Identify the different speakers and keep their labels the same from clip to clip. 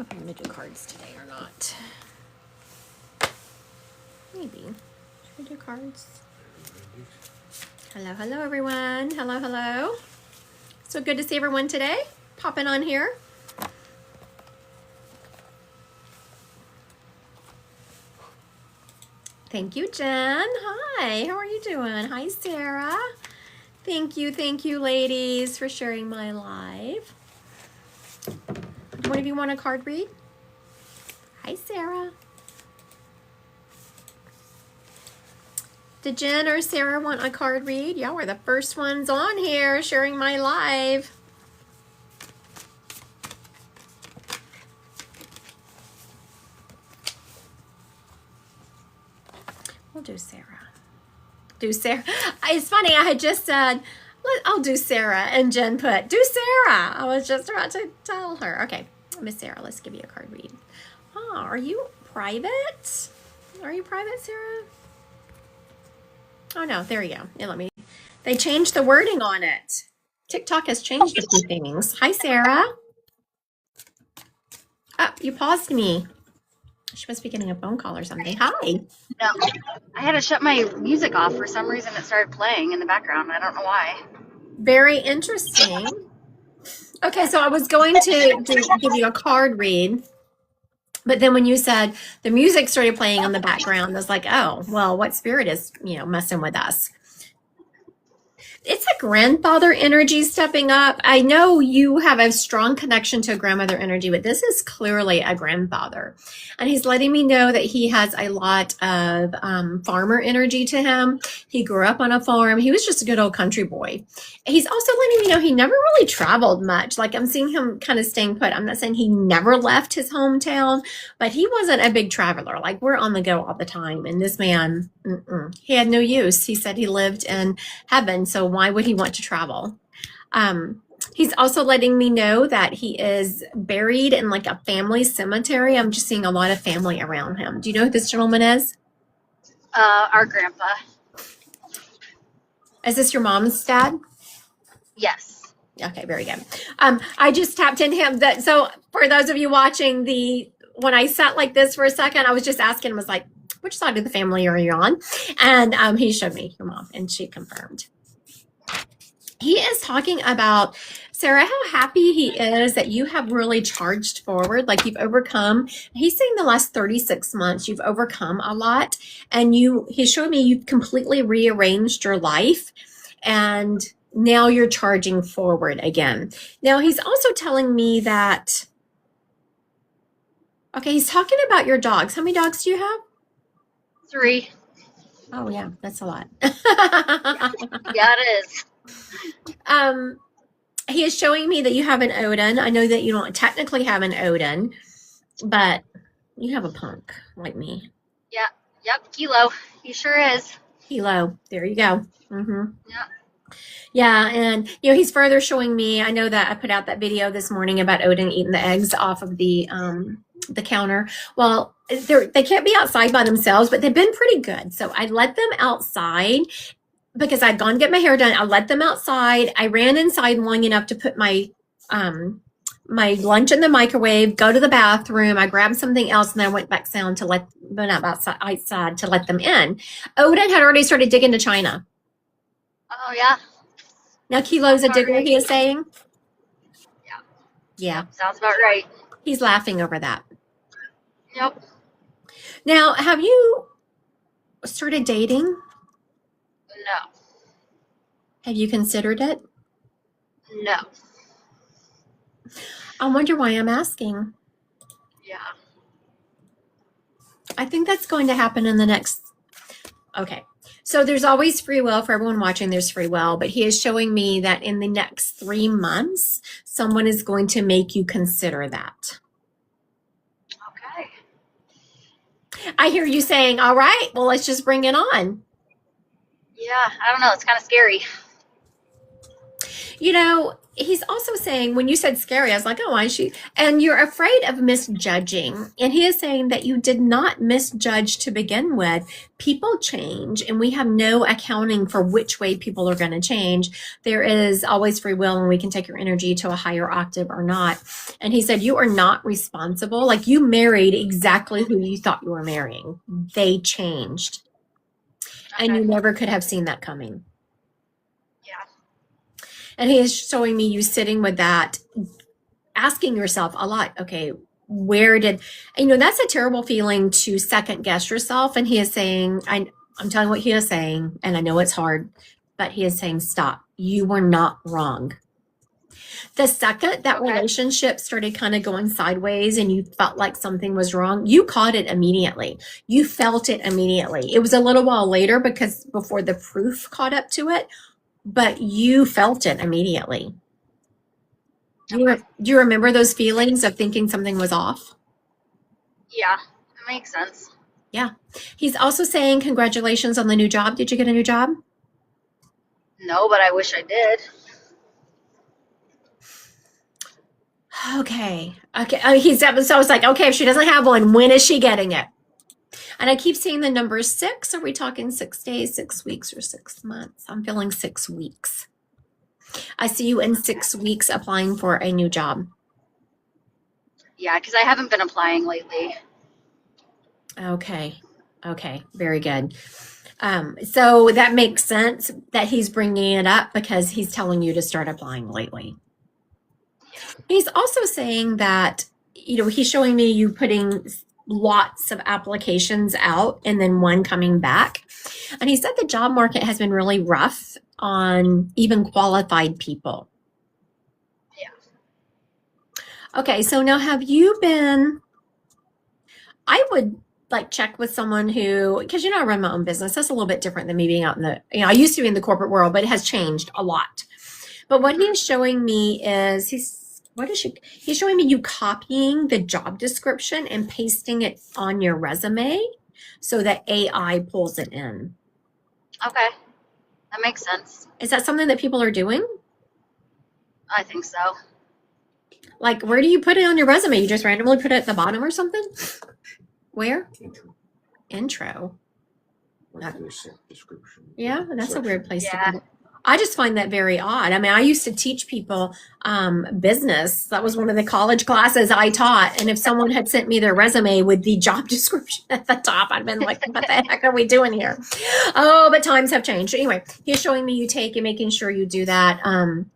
Speaker 1: know if I'm going to do cards today or not. Maybe. Should we do cards? Hello, hello, everyone. Hello, hello. So good to see everyone today. Popping on here. Thank you, Jen. Hi, how are you doing? Hi, Sarah. Thank you, ladies, for sharing my live. One of you want a card read? Hi, Sarah. Did Jen or Sarah want a card read? Y'all were the first ones on here sharing my live. We'll do Sarah. Do Sarah. It's funny, I had just said, I'll do Sarah, and Jen put, do Sarah. I was just about to tell her. Okay, Miss Sarah, let's give you a card read. Oh, are you private? Are you private, Sarah? Oh no, there you go. Yeah, they changed the wording on it. TikTok has changed a few things. Hi, Sarah. Oh, you paused me. She must be getting a phone call or something. Hi.
Speaker 2: No, I had to shut my music off. For some reason, it started playing in the background. I don't know why.
Speaker 1: Very interesting. Okay, so I was going to give you a card read, but then when you said the music started playing on the background, I was like, oh, well, what spirit is, messing with us? It's a grandfather energy stepping up. I know you have a strong connection to a grandmother energy, but this is clearly a grandfather. And he's letting me know that he has a lot of farmer energy to him. He grew up on a farm. He was just a good old country boy. He's also letting me know he never really traveled much. Like, I'm seeing him kind of staying put. I'm not saying he never left his hometown, but he wasn't a big traveler. Like, we're on the go all the time. And this man, he had no use. He said he lived in heaven. So why would he want to travel? He's also letting me know that he is buried in like a family cemetery. I'm just seeing a lot of family around him. Do you know who this gentleman is?
Speaker 2: Our grandpa.
Speaker 1: Is this your mom's dad?
Speaker 2: Yes.
Speaker 1: Okay, very good. I just tapped in him. So for those of you watching, when I sat like this for a second, I was just asking him, was like, which side of the family are you on? And he showed me your mom, and she confirmed. He is talking about, Sarah, how happy he is that you have really charged forward. Like, you've overcome, he's saying the last 36 months, you've overcome a lot. And he showed me you've completely rearranged your life. And now you're charging forward again. Now, he's also telling me that, okay, he's talking about your dogs. How many dogs do you have?
Speaker 2: 3.
Speaker 1: Oh, yeah, that's a lot.
Speaker 2: Yeah, it is.
Speaker 1: He is showing me that you have an Odin. I know that you don't technically have an Odin, but you have a punk like me.
Speaker 2: Yeah. Yep. Kilo. He sure is.
Speaker 1: Kilo. There you go.
Speaker 2: Yeah.
Speaker 1: Yeah, and he's further showing me. I know that I put out that video this morning about Odin eating the eggs off of the counter. Well, they can't be outside by themselves, but they've been pretty good. So I let them outside because I'd gone to get my hair done. I let them outside. I ran inside long enough to put my my lunch in the microwave, go to the bathroom. I grabbed something else, and then I went back outside to let them in. Odin had already started digging to China.
Speaker 2: Oh, yeah.
Speaker 1: Now, Kilo's a digger, he is saying?
Speaker 2: Yeah.
Speaker 1: Yeah.
Speaker 2: Sounds about right.
Speaker 1: He's laughing over that.
Speaker 2: Yep.
Speaker 1: Now, have you started dating?
Speaker 2: No.
Speaker 1: Have you considered it?
Speaker 2: No.
Speaker 1: I wonder why I'm asking.
Speaker 2: Yeah.
Speaker 1: I think that's going to happen in the next... Okay. So there's always free will. For everyone watching, there's free will. But he is showing me that in the next 3 months, someone is going to make you consider that.
Speaker 2: Okay.
Speaker 1: I hear you saying, all right, well, let's just bring it on.
Speaker 2: Yeah. I don't know. It's kind of scary.
Speaker 1: You know, he's also saying when you said scary, I was like, oh, why is she? And you're afraid of misjudging. And he is saying that you did not misjudge to begin with. People change, and we have no accounting for which way people are going to change. There is always free will, and we can take your energy to a higher octave or not. And he said, you are not responsible. Like you married exactly who you thought you were marrying. They changed. And you
Speaker 2: Okay.
Speaker 1: never could have seen that coming.
Speaker 2: Yeah.
Speaker 1: And he is showing me you sitting with that, asking yourself a lot, okay, where did, you know, that's a terrible feeling to second guess yourself. And he is saying, I'm telling you what he is saying, and I know it's hard, but he is saying, stop. You were not wrong. The second that
Speaker 2: Okay.
Speaker 1: relationship started kind of going sideways and you felt like something was wrong, you caught it immediately. You felt it immediately. It was a little while later because before the proof caught up to it, but you felt it immediately.
Speaker 2: Okay.
Speaker 1: Do you remember those feelings of thinking something was off?
Speaker 2: Yeah. That makes sense.
Speaker 1: Yeah. He's also saying congratulations on the new job. Did you get a new job?
Speaker 2: No, but I wish I did.
Speaker 1: Okay. Okay. So I was like, okay, if she doesn't have one, when is she getting it? And I keep seeing the number 6. Are we talking 6 days, 6 weeks, or 6 months? I'm feeling 6 weeks. I see you in 6 weeks applying for a new job.
Speaker 2: Yeah, because I haven't been applying lately.
Speaker 1: Okay. Okay. Very good. So that makes sense that he's bringing it up because he's telling you to start applying lately. He's also saying that, you know, he's showing me you putting lots of applications out and then one coming back. And he said the job market has been really rough on even qualified people.
Speaker 2: Yeah.
Speaker 1: Okay, so now have you been, I would like check with someone who, because you know, I run my own business. That's a little bit different than me being out in the, you know, I used to be in the corporate world, but it has changed a lot. But what he's showing me is he's showing me you copying the job description and pasting it on your resume so that AI pulls it in.
Speaker 2: Okay. That makes sense.
Speaker 1: Is that something that people are doing?
Speaker 2: I think so.
Speaker 1: Like, where do you put it on your resume? You just randomly put it at the bottom or something? Where? Intro.
Speaker 3: Description.
Speaker 1: Yeah, that's a weird place to
Speaker 2: Yeah.
Speaker 1: put it. I just find that very odd. I mean, I used to teach people business. That was one of the college classes I taught. And if someone had sent me their resume with the job description at the top, I'd been like, what the heck are we doing here? Oh, but times have changed. Anyway, he's showing me you take and making sure you do that. And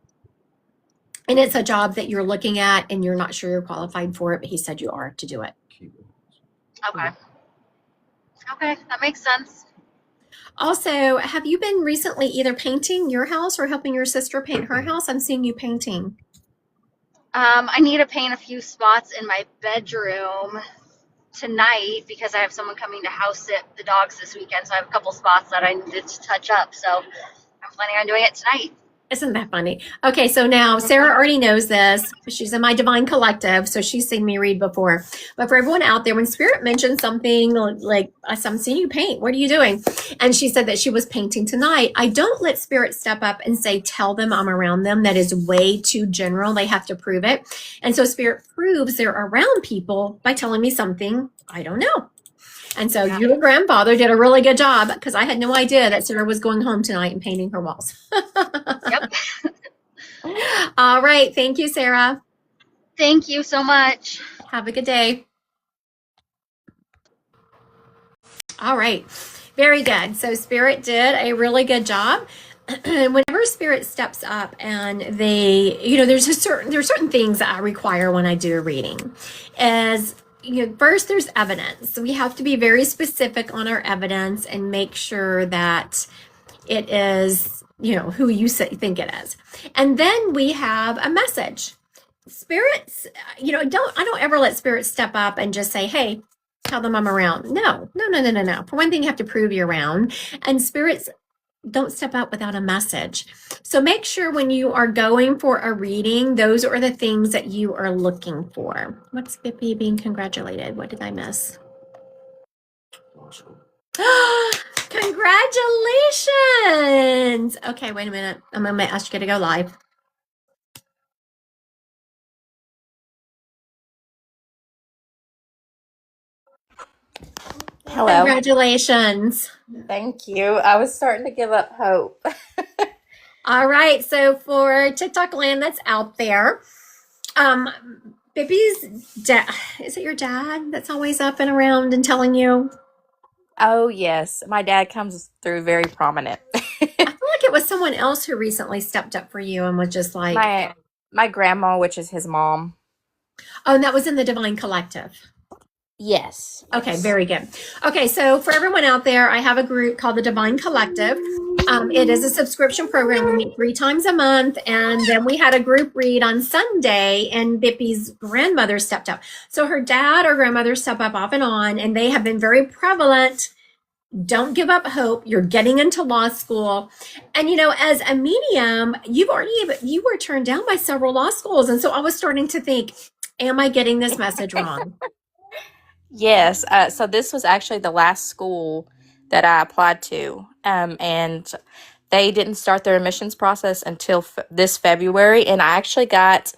Speaker 1: it's a job that you're looking at and you're not sure you're qualified for it, but he said you are to do it.
Speaker 2: Okay. Okay, that makes sense.
Speaker 1: Also, have you been recently either painting your house or helping your sister paint her house? I'm seeing you painting.
Speaker 2: I need to paint a few spots in my bedroom tonight because I have someone coming to house sit the dogs this weekend. So I have a couple spots that I needed to touch up. So I'm planning on doing it tonight.
Speaker 1: Isn't that funny? Okay, so now Sarah already knows this. She's in my Divine Collective, so she's seen me read before. But for everyone out there, when Spirit mentions something like, I'm seeing you paint, what are you doing? And she said that she was painting tonight. I don't let Spirit step up and say, tell them I'm around them. That is way too general. They have to prove it. And so Spirit proves they're around people by telling me something I don't know. And so your grandfather did a really good job because I had no idea that Sarah was going home tonight and painting her walls.
Speaker 2: Yep.
Speaker 1: All right. Thank you, Sarah.
Speaker 2: Thank you so much.
Speaker 1: Have a good day. All right. Very good. So Spirit did a really good job. Whenever Spirit steps up and they, you know, there's certain things that I require when I do a reading. As you know, first there's evidence. We have to be very specific on our evidence and make sure that it is, you know, who you think it is. And then we have a message. Spirits, you know, I don't ever let Spirit step up and just say, hey, tell them I'm around. No. For one thing, you have to prove you're around. And spirits don't step out without a message. So make sure when you are going for a reading, those are the things that you are looking for. What's Bippy being congratulated? What did I miss? Congratulations! Okay, wait a minute. I'm going to ask you to go live.
Speaker 3: Hello.
Speaker 1: Congratulations.
Speaker 3: Thank you. I was starting to give up hope.
Speaker 1: All right. So for TikTok land that's out there, um, Bippy's dad, is it your dad that's always up and around and telling you?
Speaker 3: Oh, yes. My dad comes through very prominent.
Speaker 1: I feel like it was someone else who recently stepped up for you and was just like,
Speaker 3: My grandma, which is his mom.
Speaker 1: oh, and that was in the Divine Collective.
Speaker 3: Yes.
Speaker 1: Okay,
Speaker 3: Yes.
Speaker 1: very good. Okay, so for everyone out there, I have a group called the Divine Collective. It is a subscription program. We meet 3 times a month, and then we had a group read on Sunday, and Bippy's grandmother stepped up. So her dad or grandmother step up off and on, and they have been very prevalent. Don't give up hope. You're getting into law school, and as a medium, you were turned down by several law schools, and so I was starting to think, am I getting this message wrong?
Speaker 3: Yes. So this was actually the last school that I applied to. And they didn't start their admissions process until this February. And I actually got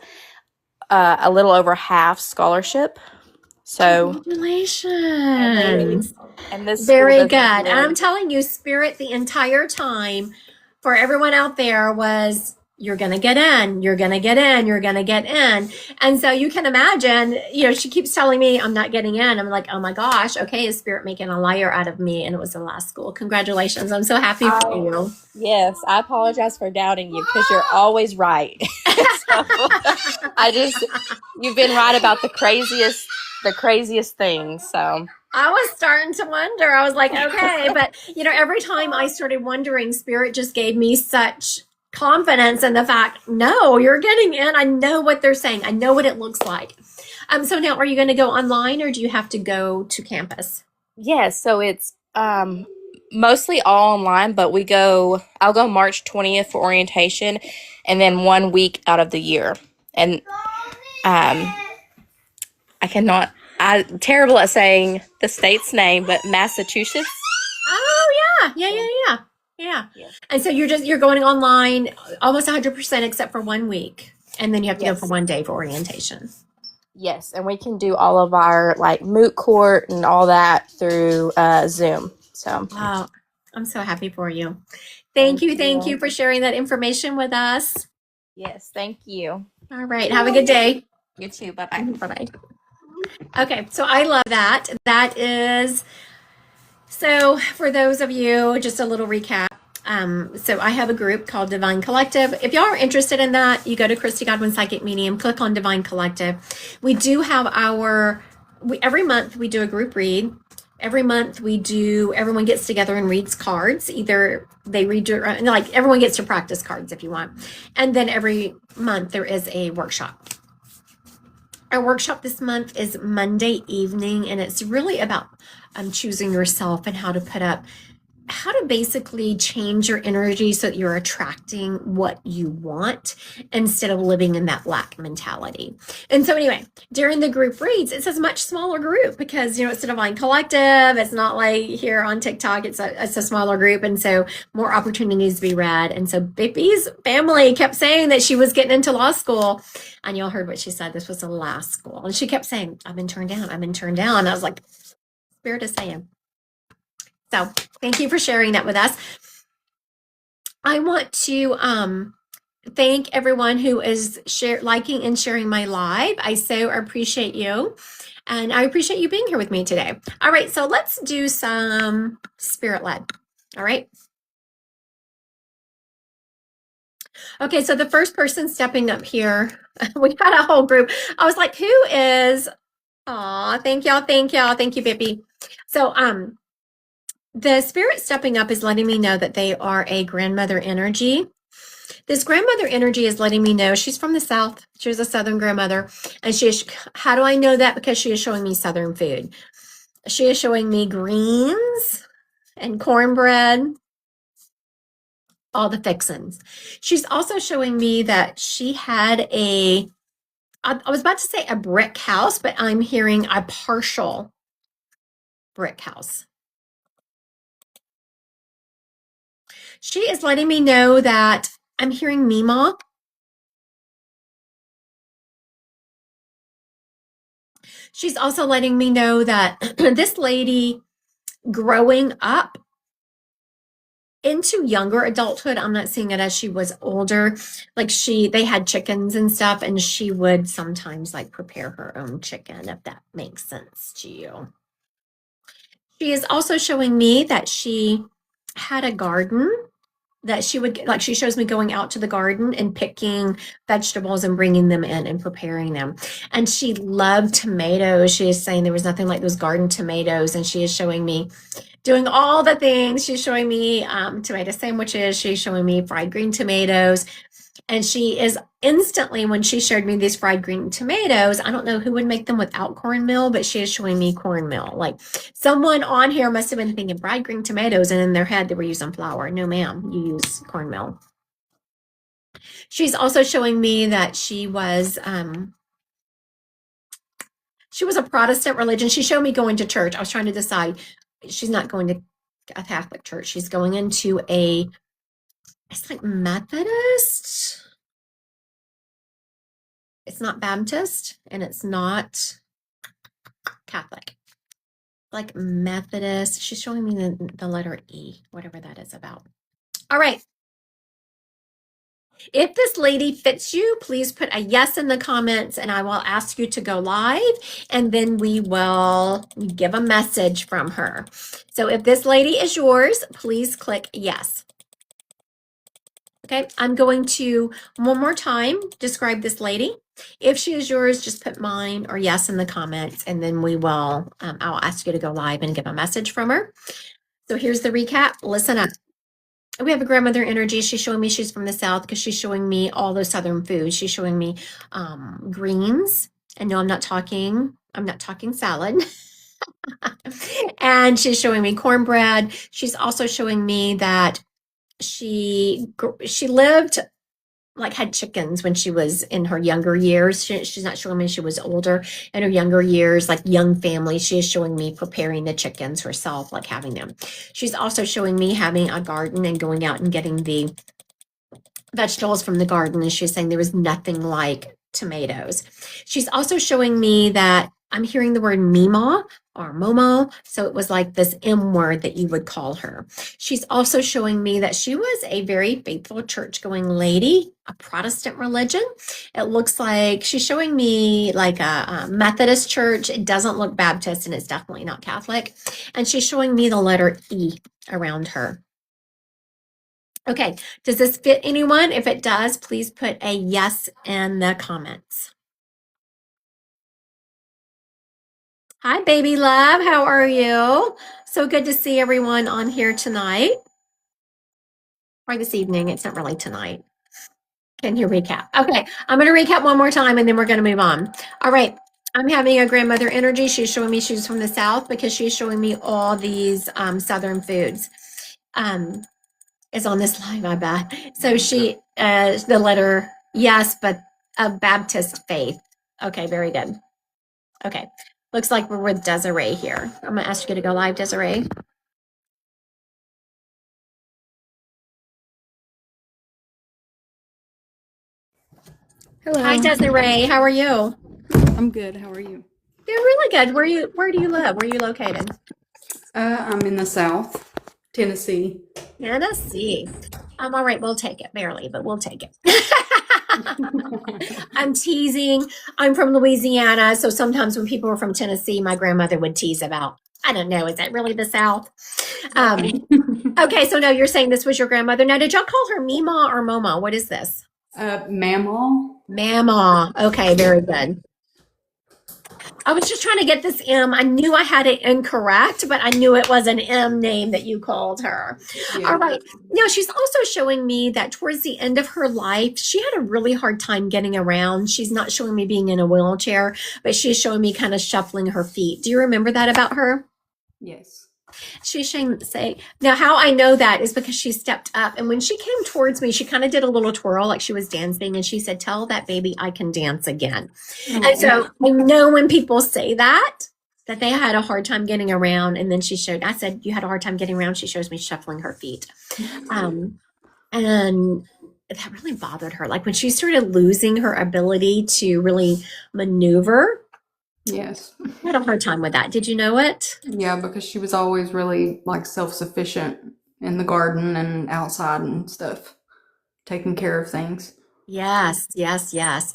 Speaker 3: a little over half scholarship. So, and they,
Speaker 1: Congratulations.
Speaker 3: and this school
Speaker 1: Very
Speaker 3: doesn't
Speaker 1: good. And I'm
Speaker 3: really.
Speaker 1: telling you, Spirit the entire time for everyone out there was you're going to get in, you're going to get in, you're going to get in. And so you can imagine, she keeps telling me I'm not getting in. I'm like, oh my gosh, okay, is Spirit making a liar out of me? And it was the last school. Congratulations. I'm so happy for
Speaker 3: I,
Speaker 1: you.
Speaker 3: yes, I apologize for doubting you because you're always right. So I just, you've been right about the craziest things. So.
Speaker 1: I was starting to wonder. I was like, okay, but every time I started wondering, Spirit just gave me such confidence in the fact, no, you're getting in. I know what they're saying. I know what it looks like. So now, are you going to go online or do you have to go to campus?
Speaker 3: Yes, so it's mostly all online, but I'll go March 20th for orientation and then 1 week out of the year. And um I'm terrible at saying the state's name, but Massachusetts.
Speaker 1: Oh yeah.
Speaker 3: Yes.
Speaker 1: And so you're going online almost 100% except for 1 week, and then you have to go for
Speaker 3: Yes.
Speaker 1: 1 day for orientation.
Speaker 3: Yes, and we can do all of our like moot court and all that through Zoom. So,
Speaker 1: Wow, I'm so happy for you.
Speaker 3: thank
Speaker 1: Thank you
Speaker 3: you.
Speaker 1: for sharing that information with us.
Speaker 3: Yes, thank you.
Speaker 1: All right, have a good day.
Speaker 3: You too. Bye-bye.
Speaker 1: Bye bye. Okay, so I love that. That is so for those of you, just a little recap. So I have a group called Divine Collective. If y'all are interested in that, you go to Christy Godwin Psychic Medium, click on Divine Collective. We do have every month we do a group read. Every month everyone gets together and reads cards. Either they read, like everyone gets to practice cards if you want. And then every month there is a workshop. Our workshop this month is Monday evening, and it's really about choosing yourself and how to basically change your energy so that you're attracting what you want instead of living in that lack mentality. And so anyway, during the group reads, it's a much smaller group because, it's a Divine Collective. It's not like here on TikTok, it's a smaller group. And so more opportunities to be read. And so Bippy's family kept saying that she was getting into law school. And y'all heard what she said. This was the last school. And she kept saying, I've been turned down. I've been turned down. And I was like, Spirit is saying. So thank you for sharing that with us. I want to thank everyone who is liking and sharing my live. I so appreciate you. And I appreciate you being here with me today. All right, so let's do some spirit led. All right. Okay, so the first person stepping up here, we got a whole group. I was like, who is? Aw, thank y'all, thank you, Bippy. So the spirit stepping up is letting me know that they are a grandmother energy. This grandmother energy is letting me know she's from the South. She was a Southern grandmother. And how do I know that? Because she is showing me Southern food. She is showing me greens and cornbread, all the fixins. She's also showing me that she had I was about to say a brick house, but I'm hearing a partial brick house. She is letting me know that I'm hearing Meemaw. She's also letting me know that this lady growing up into younger adulthood, I'm not seeing it as she was older. Like they had chickens and stuff, and she would sometimes like prepare her own chicken, if that makes sense to you. She is also showing me that she had a garden that she would like. She shows me going out to the garden and picking vegetables and bringing them in and preparing them. And she loved tomatoes. She is saying there was nothing like those garden tomatoes. And she is showing me doing all the things. She's showing me tomato sandwiches. She's showing me fried green tomatoes. And she is instantly, when she showed me these fried green tomatoes, I don't know who would make them without cornmeal, but she is showing me cornmeal. Like someone on here must have been thinking fried green tomatoes, and in their head they were using flour. No, ma'am, you use cornmeal. She's also showing me that she was a Protestant religion. She showed me going to church. I was trying to decide. She's not going to a Catholic church. She's going into it's like Methodist. It's not Baptist and it's not Catholic. Like Methodist. She's showing me the letter E, whatever that is about. All right. If this lady fits you, please put a yes in the comments and I will ask you to go live and then we will give a message from her. So if this lady is yours, please click yes. Okay, I'm going to one more time describe this lady. If she is yours, just put mine or yes in the comments and then we will, I'll ask you to go live and give a message from her. So here's the recap. Listen up. We have a grandmother energy. She's showing me she's from the South because she's showing me all those Southern foods. She's showing me greens. And no, I'm not talking salad. And she's showing me cornbread. She's also showing me that she lived, like had chickens when she was in her younger years. She's not showing me she was older. In her younger years, like young family, she is showing me preparing the chickens herself, like having them. She's also showing me having a garden and going out and getting the vegetables from the garden. And she's saying there was nothing like tomatoes. She's also showing me that I'm hearing the word Mima or Momo. So it was like this M word that you would call her. She's also showing me that she was a very faithful church-going lady, a Protestant religion. It looks like she's showing me like a Methodist church. It doesn't look Baptist and it's definitely not Catholic. And she's showing me the letter E around her. Okay, does this fit anyone? If it does, please put a yes in the comments. Hi, baby love. How are you? So good to see everyone on here tonight. Or this evening. It's not really tonight. Can you recap? Okay, I'm going to recap one more time and then we're going to move on. All right. I'm having a grandmother energy. She's showing me she's from the South because she's showing me all these Southern foods. Is on this live, I bet. So she, the letter yes, but of Baptist faith. Okay, very good. Okay, looks like we're with Desiree here. I'm gonna ask you to go live, Desiree.
Speaker 4: Hello.
Speaker 1: Hi, Desiree. How are you?
Speaker 4: I'm good. How are you?
Speaker 1: Doing really good. Where do you live? Where are you located?
Speaker 4: I'm in the South, Tennessee.
Speaker 1: Tennessee. All right, we'll take it. Barely, but we'll take it. I'm teasing. I'm from Louisiana, so sometimes when people were from Tennessee, my grandmother would tease about, I don't know, is that really the South? Okay, so no, you're saying this was your grandmother. Now, did y'all call her Mima or Moma? What is this?
Speaker 4: Mamaw.
Speaker 1: Mama. Okay, very good. I was just trying to get this M. I knew I had it incorrect, but I knew it was an M name that you called her.
Speaker 4: Yeah.
Speaker 1: All right. Now, she's also showing me that towards the end of her life, she had a really hard time getting around. She's not showing me being in a wheelchair, but she's showing me kind of shuffling her feet. Do you remember that about her?
Speaker 4: Yes.
Speaker 1: She's saying, now how I know that is because she stepped up and when she came towards me, she kind of did a little twirl like she was dancing and she said, tell that baby I can dance again. And so I know when people say that they had a hard time getting around. And then I said, you had a hard time getting around. She shows me shuffling her feet. And that really bothered her. Like when she started losing her ability to really maneuver,
Speaker 4: Yes.
Speaker 1: I had a hard time with that. Did you know it?
Speaker 4: Yeah, because she was always really like self-sufficient in the garden and outside and stuff, taking care of things.
Speaker 1: Yes, yes, yes.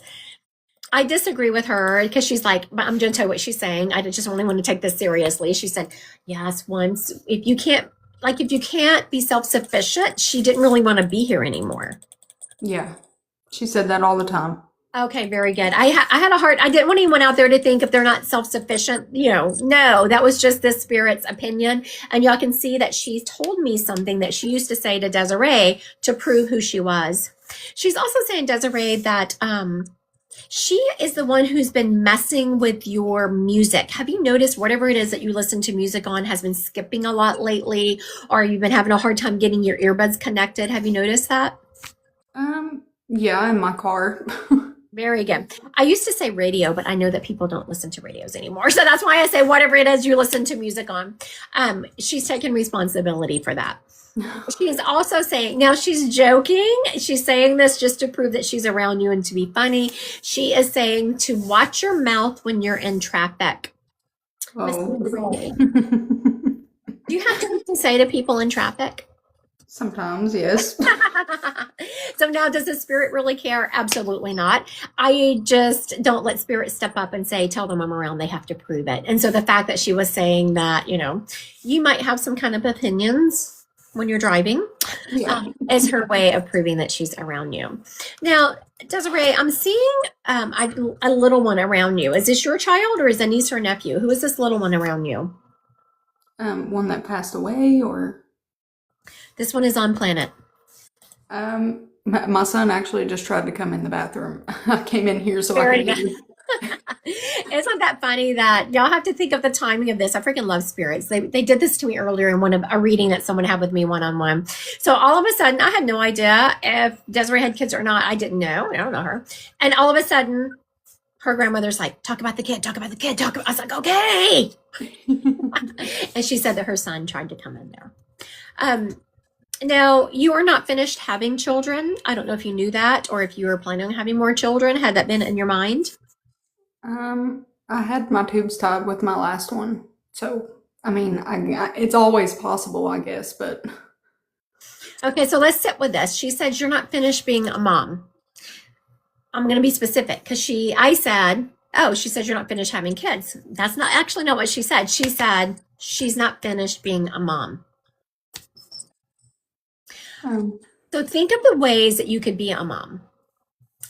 Speaker 1: I disagree with her because she's like, but I'm going to tell you what she's saying. I just only want to take this seriously. She said, yes, once, if you can't be self-sufficient, she didn't really want to be here anymore.
Speaker 4: Yeah. She said that all the time.
Speaker 1: Okay, very good. I had a heart. I didn't want anyone out there to think if they're not self-sufficient, no, that was just this spirit's opinion. And y'all can see that she told me something that she used to say to Desiree to prove who she was. She's also saying, Desiree, that she is the one who's been messing with your music. Have you noticed whatever it is that you listen to music on has been skipping a lot lately, or you've been having a hard time getting your earbuds connected? Have you noticed that?
Speaker 4: Yeah, in my car.
Speaker 1: Very good. I used to say radio, but I know that people don't listen to radios anymore. So that's why I say whatever it is you listen to music on. She's taking responsibility for that. She's also saying, now she's joking. She's saying this just to prove that she's around you and to be funny. She is saying to watch your mouth when you're in traffic. Miss
Speaker 4: Oh.
Speaker 1: Desiree, do you have to say to people in traffic?
Speaker 4: Sometimes, yes.
Speaker 1: So now, does the spirit really care? Absolutely not. I just don't let spirit step up and say, tell them I'm around. They have to prove it. And so the fact that she was saying that, you might have some kind of opinions when you're driving
Speaker 4: Yeah.
Speaker 1: is her way of proving that she's around you. Now, Desiree, I'm seeing a little one around you. Is this your child or is it a niece or nephew? Who is this little one around you?
Speaker 4: One that passed away, or
Speaker 1: This one is on planet.
Speaker 4: my son actually just tried to come in the bathroom. I came in here so
Speaker 1: Very
Speaker 4: I could
Speaker 1: good.
Speaker 4: leave.
Speaker 1: Isn't that funny that y'all have to think of the timing of this? I freaking love spirits. They did this to me earlier in one of a reading that someone had with me one-on-one. So all of a sudden, I had no idea if Desiree had kids or not. I didn't know. I don't know her. And all of a sudden, her grandmother's like, talk about the kid, talk about the kid, talk about. I was like, okay. And she said that her son tried to come in there. Now, you are not finished having children. I don't know if you knew that or if you were planning on having more children. Had that been in your mind?
Speaker 4: I had my tubes tied with my last one. So, I mean, it's always possible, I guess, but
Speaker 1: Okay, so let's sit with this. She said you're not finished being a mom. I'm going to be specific because she said you're not finished having kids. That's not actually not what she said. She said she's not finished being a mom. So think of the ways that you could be a mom.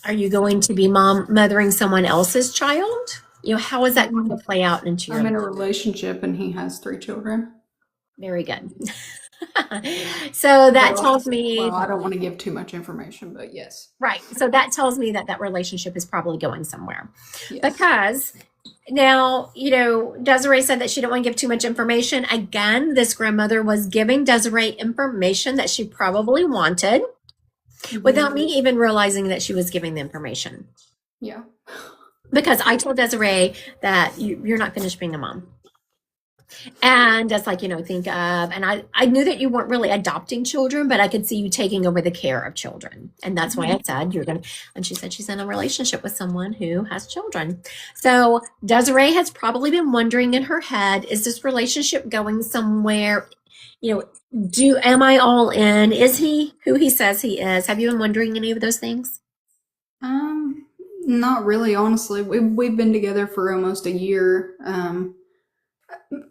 Speaker 1: Are you going to be mothering someone else's child? How is that going to play out into your
Speaker 4: I'm in a
Speaker 1: life?
Speaker 4: relationship and he has 3 children.
Speaker 1: Very good. So that
Speaker 4: Well,
Speaker 1: tells me,
Speaker 4: Well, I don't want to give too much information, but yes.
Speaker 1: right. So that tells me that relationship is probably going somewhere.
Speaker 4: Yes.
Speaker 1: Because now, Desiree said that she didn't want to give too much information. Again, this grandmother was giving Desiree information that she probably wanted without me even realizing that she was giving the information.
Speaker 4: Yeah.
Speaker 1: Because I told Desiree that you're not finished being a mom. And that's like, think of, and I knew that you weren't really adopting children, but I could see you taking over the care of children. And that's why I said and she said she's in a relationship with someone who has children. So Desiree has probably been wondering in her head, is this relationship going somewhere? Am I all in? Is he who he says he is? Have you been wondering any of those things?
Speaker 4: Not really, honestly. We've been together for almost a year.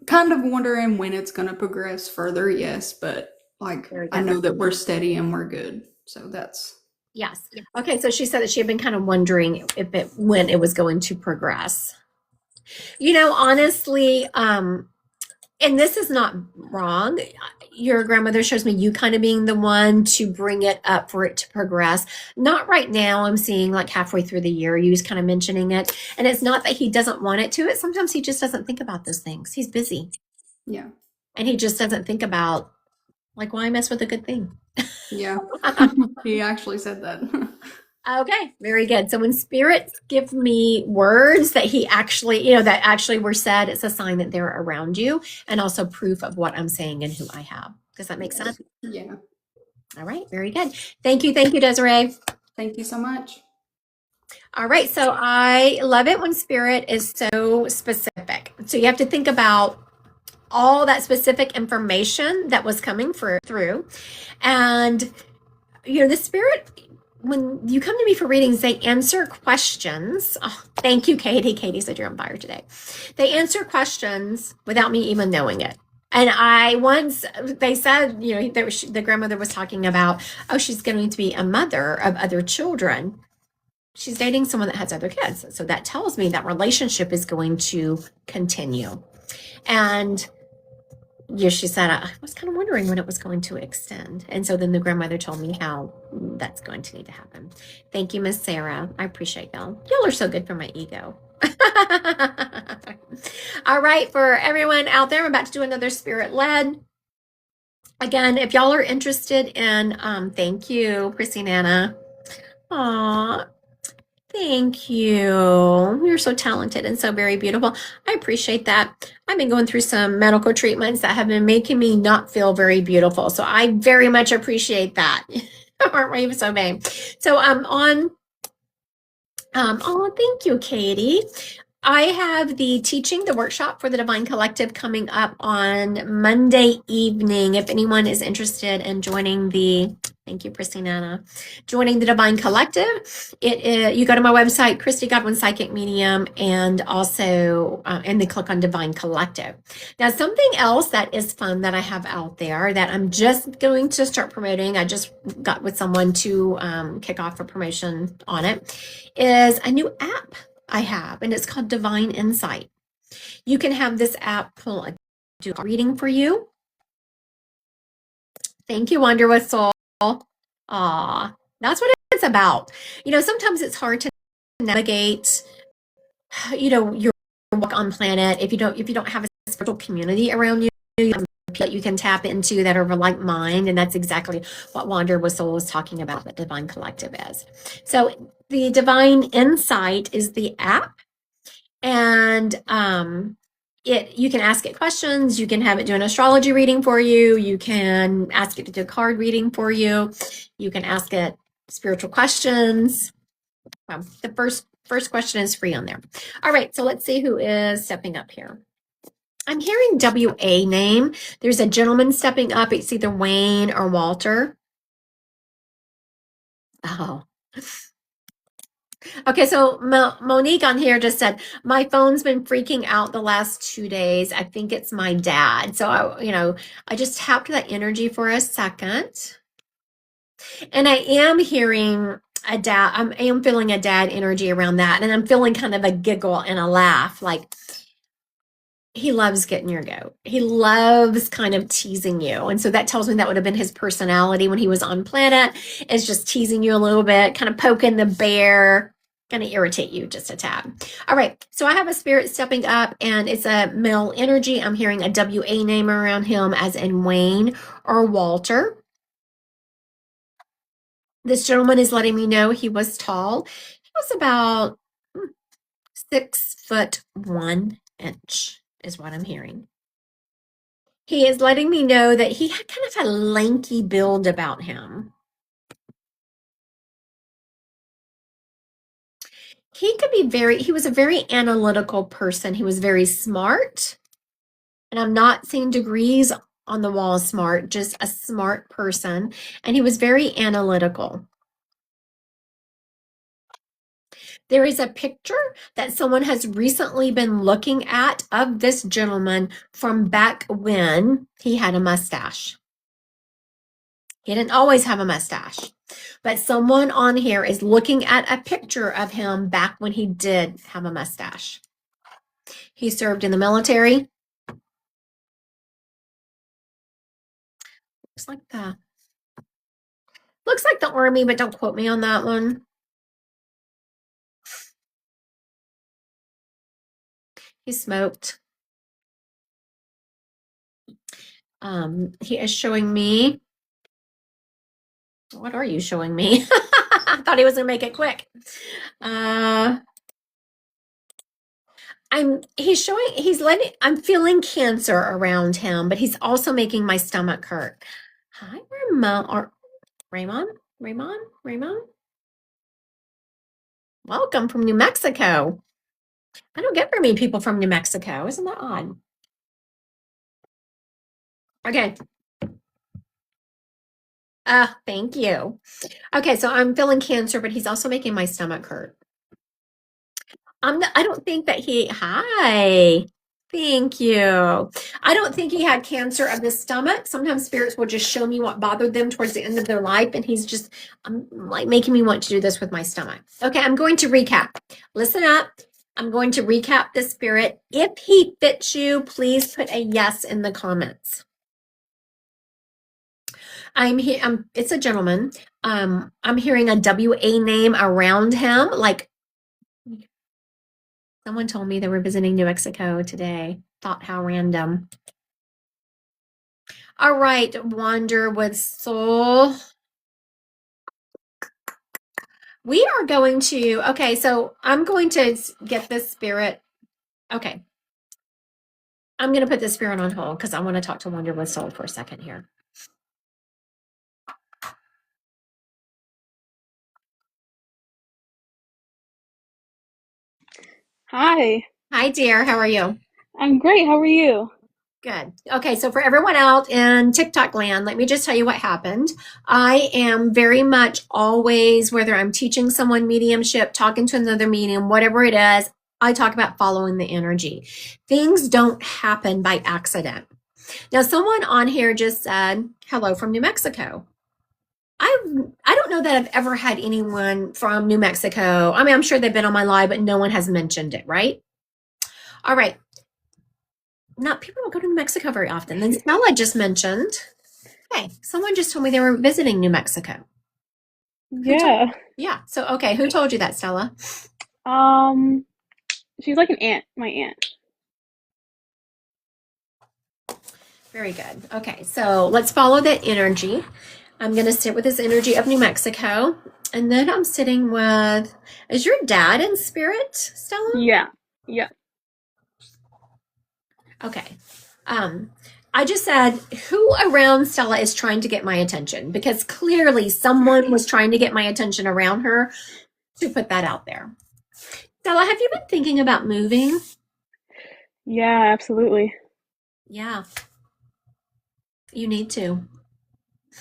Speaker 4: Kind of wondering when it's going to progress further, yes, but
Speaker 1: Very
Speaker 4: I
Speaker 1: good.
Speaker 4: know that we're steady and we're good. So that's
Speaker 1: Yes. Okay. So she said that she had been kind of wondering when it was going to progress. Honestly, and this is not wrong. Your grandmother shows me you kind of being the one to bring it up for it to progress. Not right now. I'm seeing like halfway through the year, you was kind of mentioning it. And it's not that he doesn't want it to. It's sometimes he just doesn't think about those things. He's busy.
Speaker 4: yeah.
Speaker 1: And he just doesn't think about, like, why mess with a good thing?
Speaker 4: Yeah. He actually said that.
Speaker 1: Okay, very good. So when spirits give me words that he actually, that actually were said, it's a sign that they're around you and also proof of what I'm saying and who I have. Does that make sense?
Speaker 4: Yeah.
Speaker 1: All right, very good. Thank you, Desiree.
Speaker 4: Thank you so much.
Speaker 1: All right, so I love it when spirit is so specific. So you have to think about all that specific information that was coming through. And, the spirit, when you come to me for readings, they answer questions. Oh, thank you, Katie. Katie said you're on fire today. They answer questions without me even knowing it. And they said, the grandmother was talking about, oh, she's going to be a mother of other children. She's dating someone that has other kids. So that tells me that relationship is going to continue. And she said, I was kind of wondering when it was going to extend. And so then the grandmother told me how that's going to need to happen. Thank you, Miss Sarah. I appreciate y'all. Y'all are so good for my ego. All right, for everyone out there, I'm about to do another spirit led. Again, if y'all are interested in, thank you, Chrissy Nana. Aw, thank you. You're so talented and so very beautiful. I appreciate that. I've been going through some medical treatments that have been making me not feel very beautiful. So I very much appreciate that. Aren't we so vain? So oh, thank you, Katie. I have the workshop for the Divine Collective coming up on Monday evening. If anyone is interested in joining thank you, Christina, joining the Divine Collective, you go to my website, Christy Godwin Psychic Medium, and also, and then click on Divine Collective. Now, something else that is fun that I have out there that I'm just going to start promoting, I just got with someone to kick off a promotion on it, is a new app I have, and it's called Divine Insight. You can have this app do a reading for you. Thank you, Wonder with Soul. Aw, that's what it's about. Sometimes it's hard to navigate, your walk on planet if you don't have a spiritual community around you that you can tap into that are like mind, and that's exactly what Wander with Soul is talking about, that Divine Collective is. So the Divine Insight is the app, and you can ask it questions. You can have it do an astrology reading for you. You can ask it to do a card reading for you. You can ask it spiritual questions. The first question is free on there. All right, so let's see who is stepping up here. I'm hearing WA name. There's a gentleman stepping up. It's either Wayne or Walter. Oh. Okay, so Monique on here just said, my phone's been freaking out the last 2 days. I think it's my dad. So, I just tapped that energy for a second. And I am hearing I am feeling a dad energy around that. And I'm feeling kind of a giggle and a laugh. Like, he loves getting your goat. He loves kind of teasing you. And so that tells me that would have been his personality when he was on planet, is just teasing you a little bit, kind of poking the bear, going to irritate you just a tad. All right. So I have a spirit stepping up, and it's a male energy. I'm hearing a WA name around him, as in Wayne or Walter. This gentleman is letting me know he was tall. He was about 6'1" is what I'm hearing. He is letting me know that he had kind of a lanky build about him. He was a very analytical person. He was very smart. And I'm not seeing degrees on the wall smart, just a smart person. And he was very analytical. There is a picture that someone has recently been looking at of this gentleman from back when he had a mustache. He didn't always have a mustache, but someone on here is looking at a picture of him back when he did have a mustache. He served in the military. Looks like the Army, but don't quote me on that one. He smoked. He is showing me. What are you showing me? I thought he was gonna make it quick. I'm feeling cancer around him, but he's also making my stomach hurt. Hi, Raymond. Welcome from New Mexico. I don't get very many people from New Mexico. Isn't that odd? Okay. Thank you. Okay, so I'm feeling cancer, but he's also making my stomach hurt. I don't think that hi. Thank you. I don't think he had cancer of the stomach. Sometimes spirits will just show me what bothered them towards the end of their life, and he's just like making me want to do this with my stomach. Okay, I'm going to recap. Listen up. I'm going to recap the spirit. If he fits you, please put a yes in the comments. I'm here. It's a gentleman. I'm hearing a WA name around him, like someone told me they were visiting New Mexico today. Thought how random. All right, Wander with Soul. We are going to, okay, so I'm going to get this spirit. Okay. I'm going to put this spirit on hold because I want to talk to Wander with Soul for a second here.
Speaker 5: Hi,
Speaker 1: Hi, dear. How are you?
Speaker 5: I'm great. How are you?
Speaker 1: Good. Okay, so for everyone out in TikTok land, let me just tell you what happened. I am very much always, whether I'm teaching someone mediumship, talking to another medium, whatever it is, I talk about following the energy. Things don't happen by accident. Now, someone on here just said, hello from New Mexico. I don't know that I've ever had anyone from New Mexico. I mean, I'm sure they've been on my live, but no one has mentioned it, right? All right. Not people don't go to New Mexico very often. Then Stella just mentioned, hey, someone just told me they were visiting New Mexico.
Speaker 5: Yeah.
Speaker 1: Yeah. So, okay, who told you that, Stella?
Speaker 5: She's like an aunt, my aunt.
Speaker 1: Very good. Okay, so let's follow that energy. I'm going to sit with this energy of New Mexico. And then I'm sitting with, is your dad in spirit, Stella?
Speaker 5: Yeah. Yeah.
Speaker 1: Okay. I just said, who around Stella is trying to get my attention? Because clearly someone was trying to get my attention around her to put that out there. Stella, have you been thinking about moving?
Speaker 5: Yeah, absolutely.
Speaker 1: Yeah. You need to.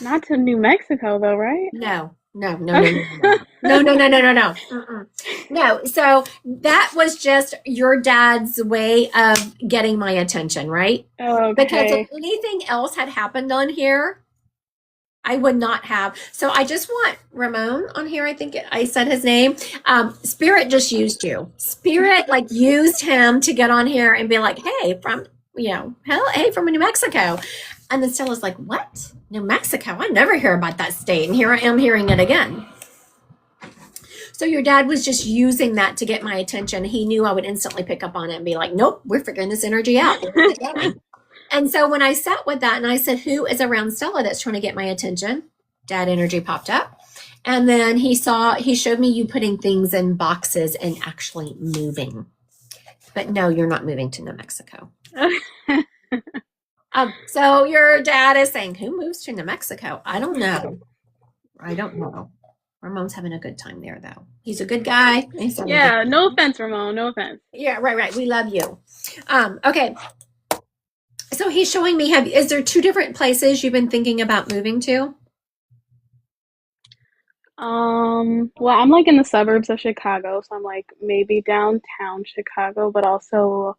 Speaker 5: Not to New Mexico though, right?
Speaker 1: No. No. Mm-mm. No. So that was just your dad's way of getting my attention, right? Because if
Speaker 5: Okay.
Speaker 1: anything else had happened on here, I would not have. So I just want Ramon on here. I think I said his name. Spirit just used you. Spirit like used him to get on here and be like, hey, from, hey, from New Mexico. And then Stella's like, what? New Mexico? I never hear about that state. And here I am hearing it again. So your dad was just using that to get my attention. He knew I would instantly pick up on it and be like, nope, we're figuring this energy out. And so when I sat with that and I said, who is around Stella that's trying to get my attention? Dad energy popped up. And then he showed me you putting things in boxes and actually moving. But no, you're not moving to New Mexico. So your dad is saying, who moves to New Mexico? I don't know. Ramon's having a good time there, though. He's a good guy.
Speaker 5: Yeah, no offense, Ramon. No offense.
Speaker 1: Yeah, right. We love you. Okay. So he's showing me, is there two different places you've been thinking about moving to?
Speaker 5: Well, I'm like in the suburbs of Chicago, so I'm like maybe downtown Chicago, but also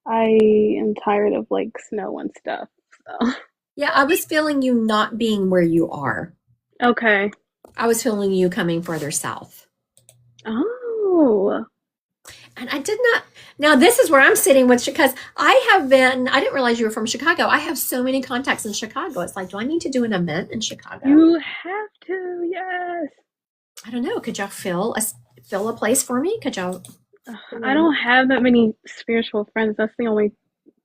Speaker 5: I am tired of like snow and stuff. So.
Speaker 1: Yeah, I was feeling you not being where you are.
Speaker 5: Okay.
Speaker 1: I was feeling you coming further south.
Speaker 5: Oh.
Speaker 1: And I did not. Now, this is where I'm sitting with, because I didn't realize you were from Chicago. I have so many contacts in Chicago. It's like, do I need to do an event in Chicago?
Speaker 5: You have to, yes.
Speaker 1: I don't know. Could y'all fill a place for me? Could y'all?
Speaker 5: I don't have that many spiritual friends. That's the only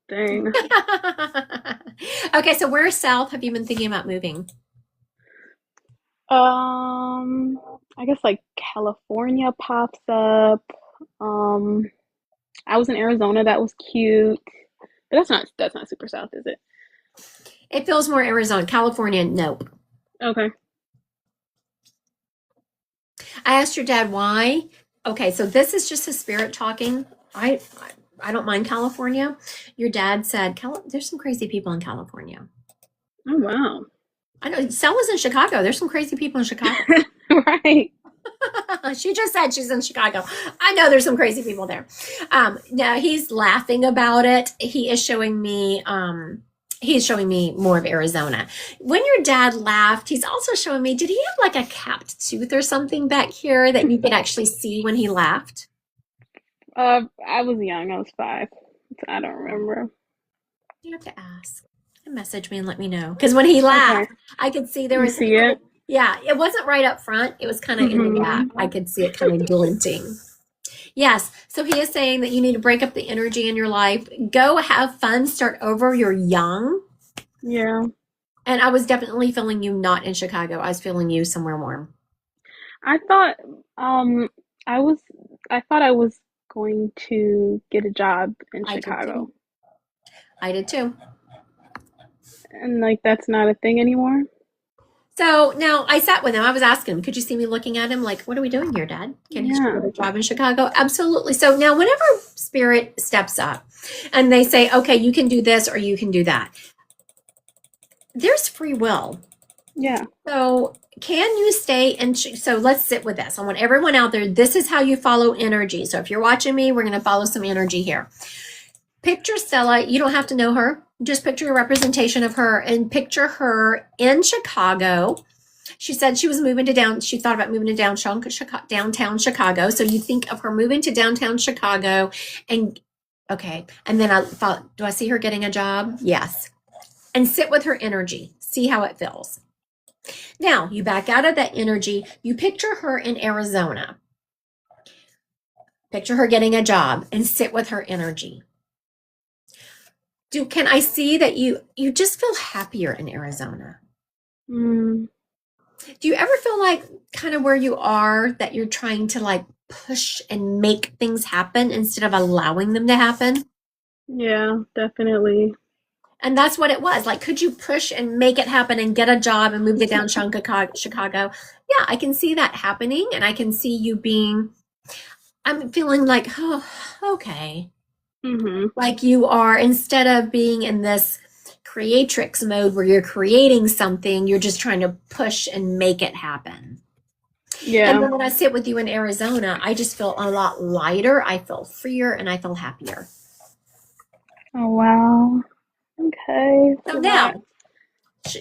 Speaker 5: thing.
Speaker 1: Okay, so where south have you been thinking about moving?
Speaker 5: I guess like California pops up. I was in Arizona. That was cute, but that's not super south, is it?
Speaker 1: It feels more Arizona. California, nope.
Speaker 5: Okay.
Speaker 1: I asked your dad why. Okay, so this is just his spirit talking. I don't mind California. Your dad said there's some crazy people in California.
Speaker 5: Oh, wow.
Speaker 1: I know Stella's in Chicago. There's some crazy people in Chicago.
Speaker 5: Right.
Speaker 1: She just said she's in Chicago. I know there's some crazy people there. Now he's laughing about it. He's showing me more of Arizona. When your dad laughed, he's also showing me, did he have like a capped tooth or something back here that you could actually see when he laughed?
Speaker 5: I was young. I was 5. So I don't remember.
Speaker 1: You have to ask. Message me and let me know. Because when he laughed,
Speaker 5: Okay.
Speaker 1: I could see there
Speaker 5: You
Speaker 1: was
Speaker 5: see it?
Speaker 1: yeah, it wasn't right up front. It was kind of in the gap. I could see it kind of glinting. Yes. So he is saying that you need to break up the energy in your life. Go have fun, start over. You're young.
Speaker 5: Yeah.
Speaker 1: And I was definitely feeling you not in Chicago. I was feeling you somewhere warm.
Speaker 5: I thought I was I thought I was going to get a job in
Speaker 1: I did
Speaker 5: Chicago.
Speaker 1: too. I did too.
Speaker 5: And like that's not a thing anymore.
Speaker 1: So now I sat with him. I was asking him, could you see me looking at him like, what are we doing here, Dad? Can he
Speaker 5: Yeah.
Speaker 1: get a job in Chicago? Absolutely. So now whenever Spirit steps up and they say, okay, you can do this or you can do that, there's free will.
Speaker 5: Yeah.
Speaker 1: So can you stay and so let's sit with this. I want everyone out there. This is how you follow energy. So if you're watching me, we're going to follow some energy here. Picture Stella. You don't have to know her. Just picture a representation of her and picture her in Chicago. She said she was moving to she thought about moving to downtown Chicago. So you think of her moving to downtown Chicago and okay. And then I thought, do I see her getting a job? Yes. And sit with her energy. See how it feels. Now you back out of that energy. You picture her in Arizona. Picture her getting a job and sit with her energy. Can I see that you just feel happier in Arizona?
Speaker 5: Mm,
Speaker 1: Do you ever feel like kind of where you are that you're trying to like push and make things happen instead of allowing them to happen?
Speaker 5: yeah, definitely.
Speaker 1: And that's what it was. Like, could you push and make it happen and get a job and move to downtown Chicago? Yeah, I can see that happening. And I can see you being, I'm feeling like, oh, okay.
Speaker 5: Mm-hmm.
Speaker 1: Like you are, instead of being in this creatrix mode where you're creating something, you're just trying to push and make it happen. And
Speaker 5: Yeah.
Speaker 1: then when I sit with you in Arizona, I just feel a lot lighter. I feel freer and I feel happier.
Speaker 5: Oh, wow. Okay.
Speaker 1: So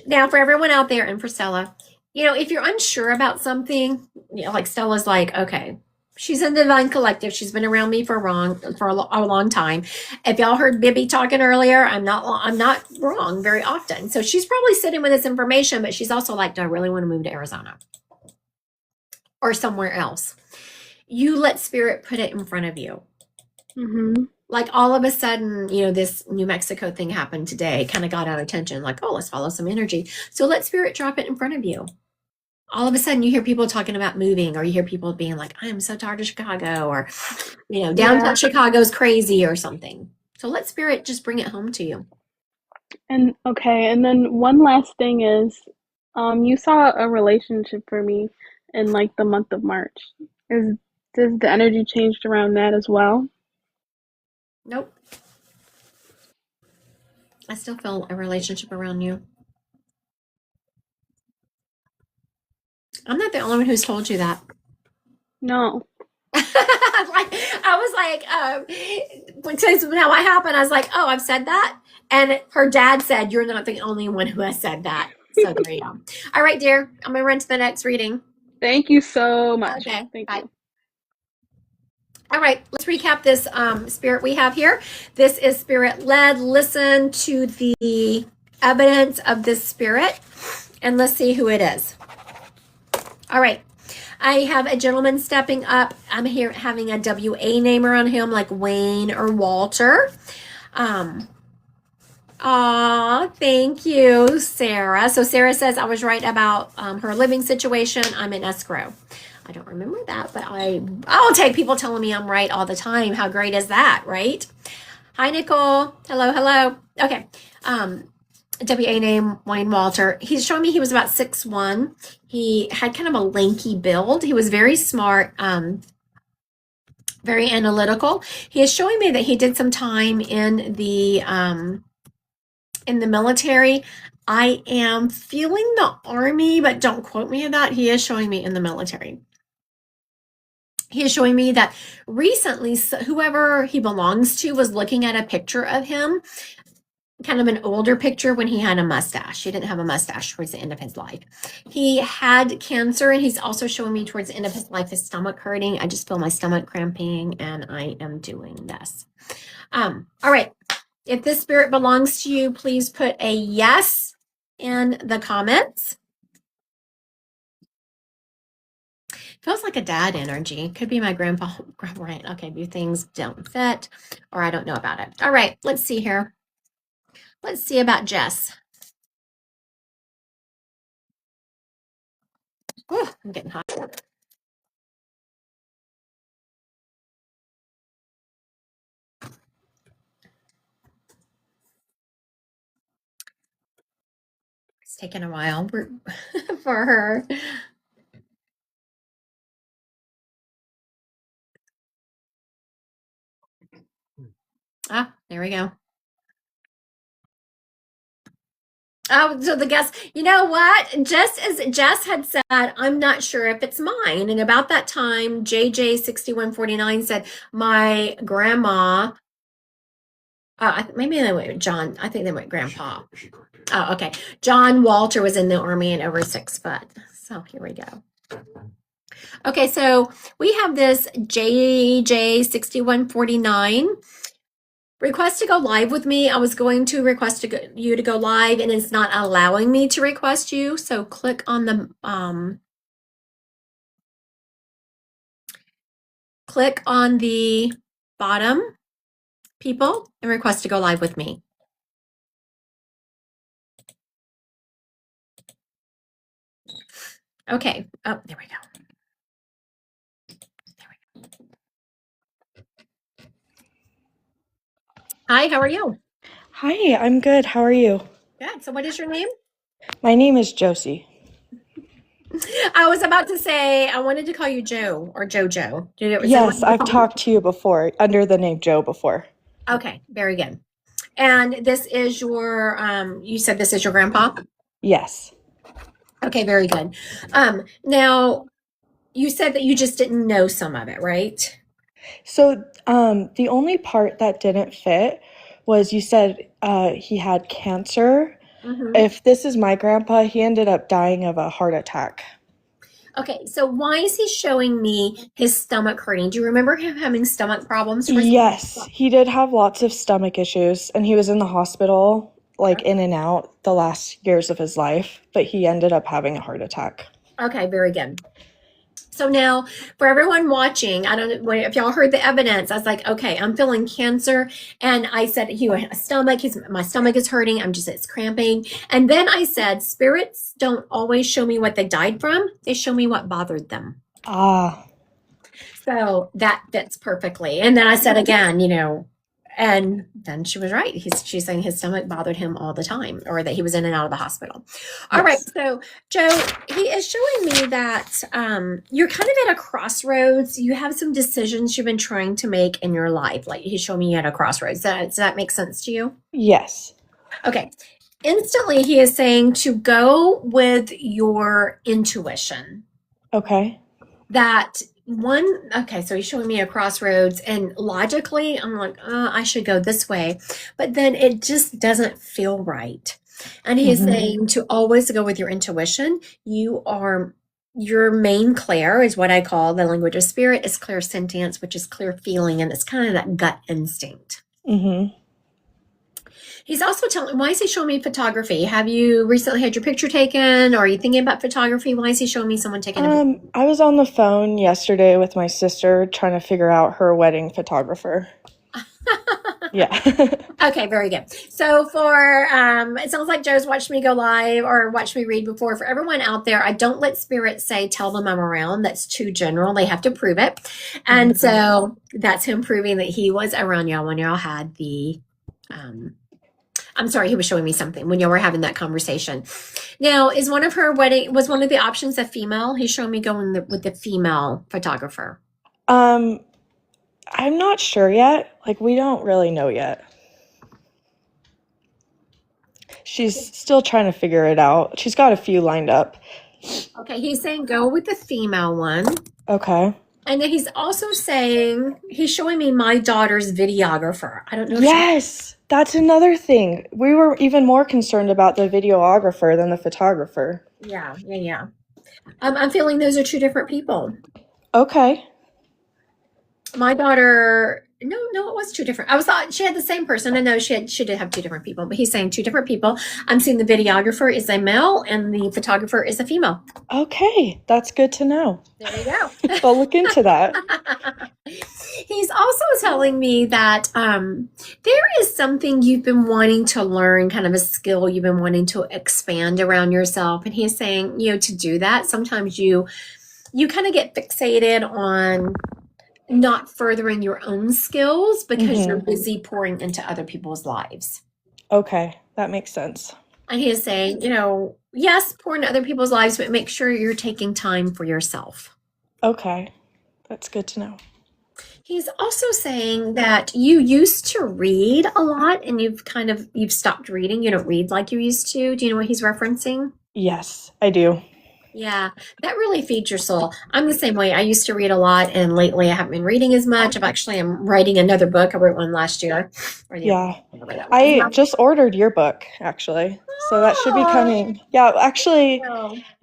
Speaker 1: now for everyone out there and for Stella, if you're unsure about something, like Stella's like, okay, she's in Divine Collective. She's been around me for a long time. If y'all heard Bibby talking earlier, I'm not wrong very often. So she's probably sitting with this information, but she's also like, do I really want to move to Arizona or somewhere else? You let Spirit put it in front of you.
Speaker 5: Mm-hmm.
Speaker 1: Like all of a sudden, this New Mexico thing happened today, kind of got our attention. Like, oh, let's follow some energy. So let Spirit drop it in front of you. All of a sudden you hear people talking about moving, or you hear people being like, I am so tired of Chicago, or, downtown Chicago's crazy or something. So let Spirit just bring it home to you.
Speaker 5: And okay, and then one last thing is, you saw a relationship for me in like the month of March. Does the energy changed around that as well?
Speaker 1: Nope. I still feel a relationship around you. I'm not the only one who's told you that.
Speaker 5: No.
Speaker 1: I was like, now what happened? I was like, oh, I've said that. And her dad said, you're not the only one who has said that. So there you go. All right, dear. I'm going to run to the next reading.
Speaker 5: Thank you so much.
Speaker 1: Okay.
Speaker 5: Thank
Speaker 1: Bye.
Speaker 5: you.
Speaker 1: All right, let's recap this spirit we have here. This is spirit led. Listen to the evidence of this spirit and let's see who it is. All right. I have a gentleman stepping up. I'm here having a WA name around him, like Wayne or Walter. Thank you, Sarah. So Sarah says I was right about her living situation. I'm in escrow. I don't remember that, but I'll take people telling me I'm right all the time. How great is that, right? Hi, Nicole. Hello. Okay. WA name, Wayne Walter. He's showing me he was about 6'1". He had kind of a lanky build. He was very smart. very analytical. He is showing me that he did some time in the military. I am feeling the Army, but don't quote me on that. He is showing me in the military. He is showing me that recently, whoever he belongs to was looking at a picture of him, kind of an older picture when he had a mustache. He didn't have a mustache towards the end of his life. He had cancer, and he's also showing me towards the end of his life his stomach hurting. I just feel my stomach cramping, and I am doing this. All right. If this spirit belongs to you, please put a yes in the comments. Feels like a dad energy. Could be my grandpa. Right. Okay. Maybe things don't fit, or I don't know about it. All right. Let's see here. Let's see about Jess. Ooh, I'm getting hot. It's taken a while for her. Ah, there we go. Oh, so the guess, you know what? Just as Jess had said, I'm not sure if it's mine. And about that time, JJ6149 said, my grandma, maybe they went John, I think they went grandpa. Oh, okay. John Walter was in the Army and over 6 foot. So here we go. Okay, so we have this JJ6149. Request to go live with me. I was going to request you to go live, and it's not allowing me to request you. So click on the bottom, people, and request to go live with me. Okay. Oh, there we go. Hi, how are you?
Speaker 6: Hi, I'm good. How are you?
Speaker 1: Good. So what is your name?
Speaker 6: My name is Josie.
Speaker 1: I was about to say, I wanted to call you Joe or JoJo.
Speaker 6: Yes, I've talked to you before under the name Joe before.
Speaker 1: Okay, very good. And this is your, you said this is your grandpa?
Speaker 6: Yes.
Speaker 1: Okay, very good. Now, you said that you just didn't know some of it, right?
Speaker 6: So the only part that didn't fit was you said he had cancer.
Speaker 1: Mm-hmm.
Speaker 6: If this is my grandpa, he ended up dying of a heart attack.
Speaker 1: Okay, so why is he showing me his stomach hurting? Do you remember him having stomach problems?
Speaker 6: Yes, he did have lots of stomach issues, and he was in the hospital, like in and out the last years of his life, but he ended up having a heart attack.
Speaker 1: Okay, very good. So now, for everyone watching, I don't know if y'all heard the evidence. I was like, okay, I'm feeling cancer, and I said, my stomach is hurting. It's cramping, and then I said, spirits don't always show me what they died from; they show me what bothered them.
Speaker 6: Ah.
Speaker 1: So that fits perfectly. And then I said again, and then she was right. She's saying his stomach bothered him all the time, or that he was in and out of the hospital. All right. So Joe, he is showing me that you're kind of at a crossroads. You have some decisions you've been trying to make in your life. Like he's showing me at a crossroads. Does that make sense to you?
Speaker 6: Yes.
Speaker 1: Okay. Instantly, he is saying to go with your intuition.
Speaker 6: Okay.
Speaker 1: So he's showing me a crossroads, and logically I'm like, I should go this way, but then it just doesn't feel right. And he's saying to always go with your intuition. Your main clair is what I call the language of spirit, is clairsentience, which is clear feeling, and it's kind of that gut instinct.
Speaker 6: Mm-hmm.
Speaker 1: He's also why is he showing me photography? Have you recently had your picture taken, or are you thinking about photography? Why is he showing me someone taking a picture?
Speaker 6: I was on the phone yesterday with my sister trying to figure out her wedding photographer. Yeah.
Speaker 1: Okay, very good. So for, it sounds like Joe's watched me go live or watched me read before. For everyone out there, I don't let spirits say, tell them I'm around. That's too general. They have to prove it. And so that's him proving that he was around y'all when y'all had the, I'm sorry, he was showing me something when y'all were having that conversation. Now, was one of the options a female? He's showing me going with the female photographer.
Speaker 6: I'm not sure yet. Like, we don't really know yet. She's still trying to figure it out. She's got a few lined up.
Speaker 1: Okay, he's saying go with the female one.
Speaker 6: Okay.
Speaker 1: And then he's also saying he's showing me my daughter's videographer. I don't know if she,
Speaker 6: Yes, that's another thing. We were even more concerned about the videographer than the photographer.
Speaker 1: yeah. I'm feeling those are two different people.
Speaker 6: Okay.
Speaker 1: My daughter, no, it was two different. I was thought she had the same person. I know she did have two different people, but he's saying two different people. I'm seeing the videographer is a male and the photographer is a female.
Speaker 6: Okay, that's good to know.
Speaker 1: There you go.
Speaker 6: I'll look into that.
Speaker 1: He's also telling me that there is something you've been wanting to learn, kind of a skill you've been wanting to expand around yourself. And he's saying, to do that, sometimes you kind of get fixated on not furthering your own skills because you're busy pouring into other people's lives.
Speaker 6: Okay, that makes sense.
Speaker 1: And he is saying, yes, pour into other people's lives, but make sure you're taking time for yourself.
Speaker 6: Okay, that's good to know.
Speaker 1: He's also saying that you used to read a lot and you've stopped reading. You don't read like you used to. Do you know what he's referencing?
Speaker 6: Yes, I do.
Speaker 1: Yeah, that really feeds your soul. I'm the same way. I used to read a lot, and lately I haven't been reading as much. I'm writing another book. I wrote one last year.
Speaker 6: Yeah, I just ordered your book, actually. So that should be coming. Yeah, actually,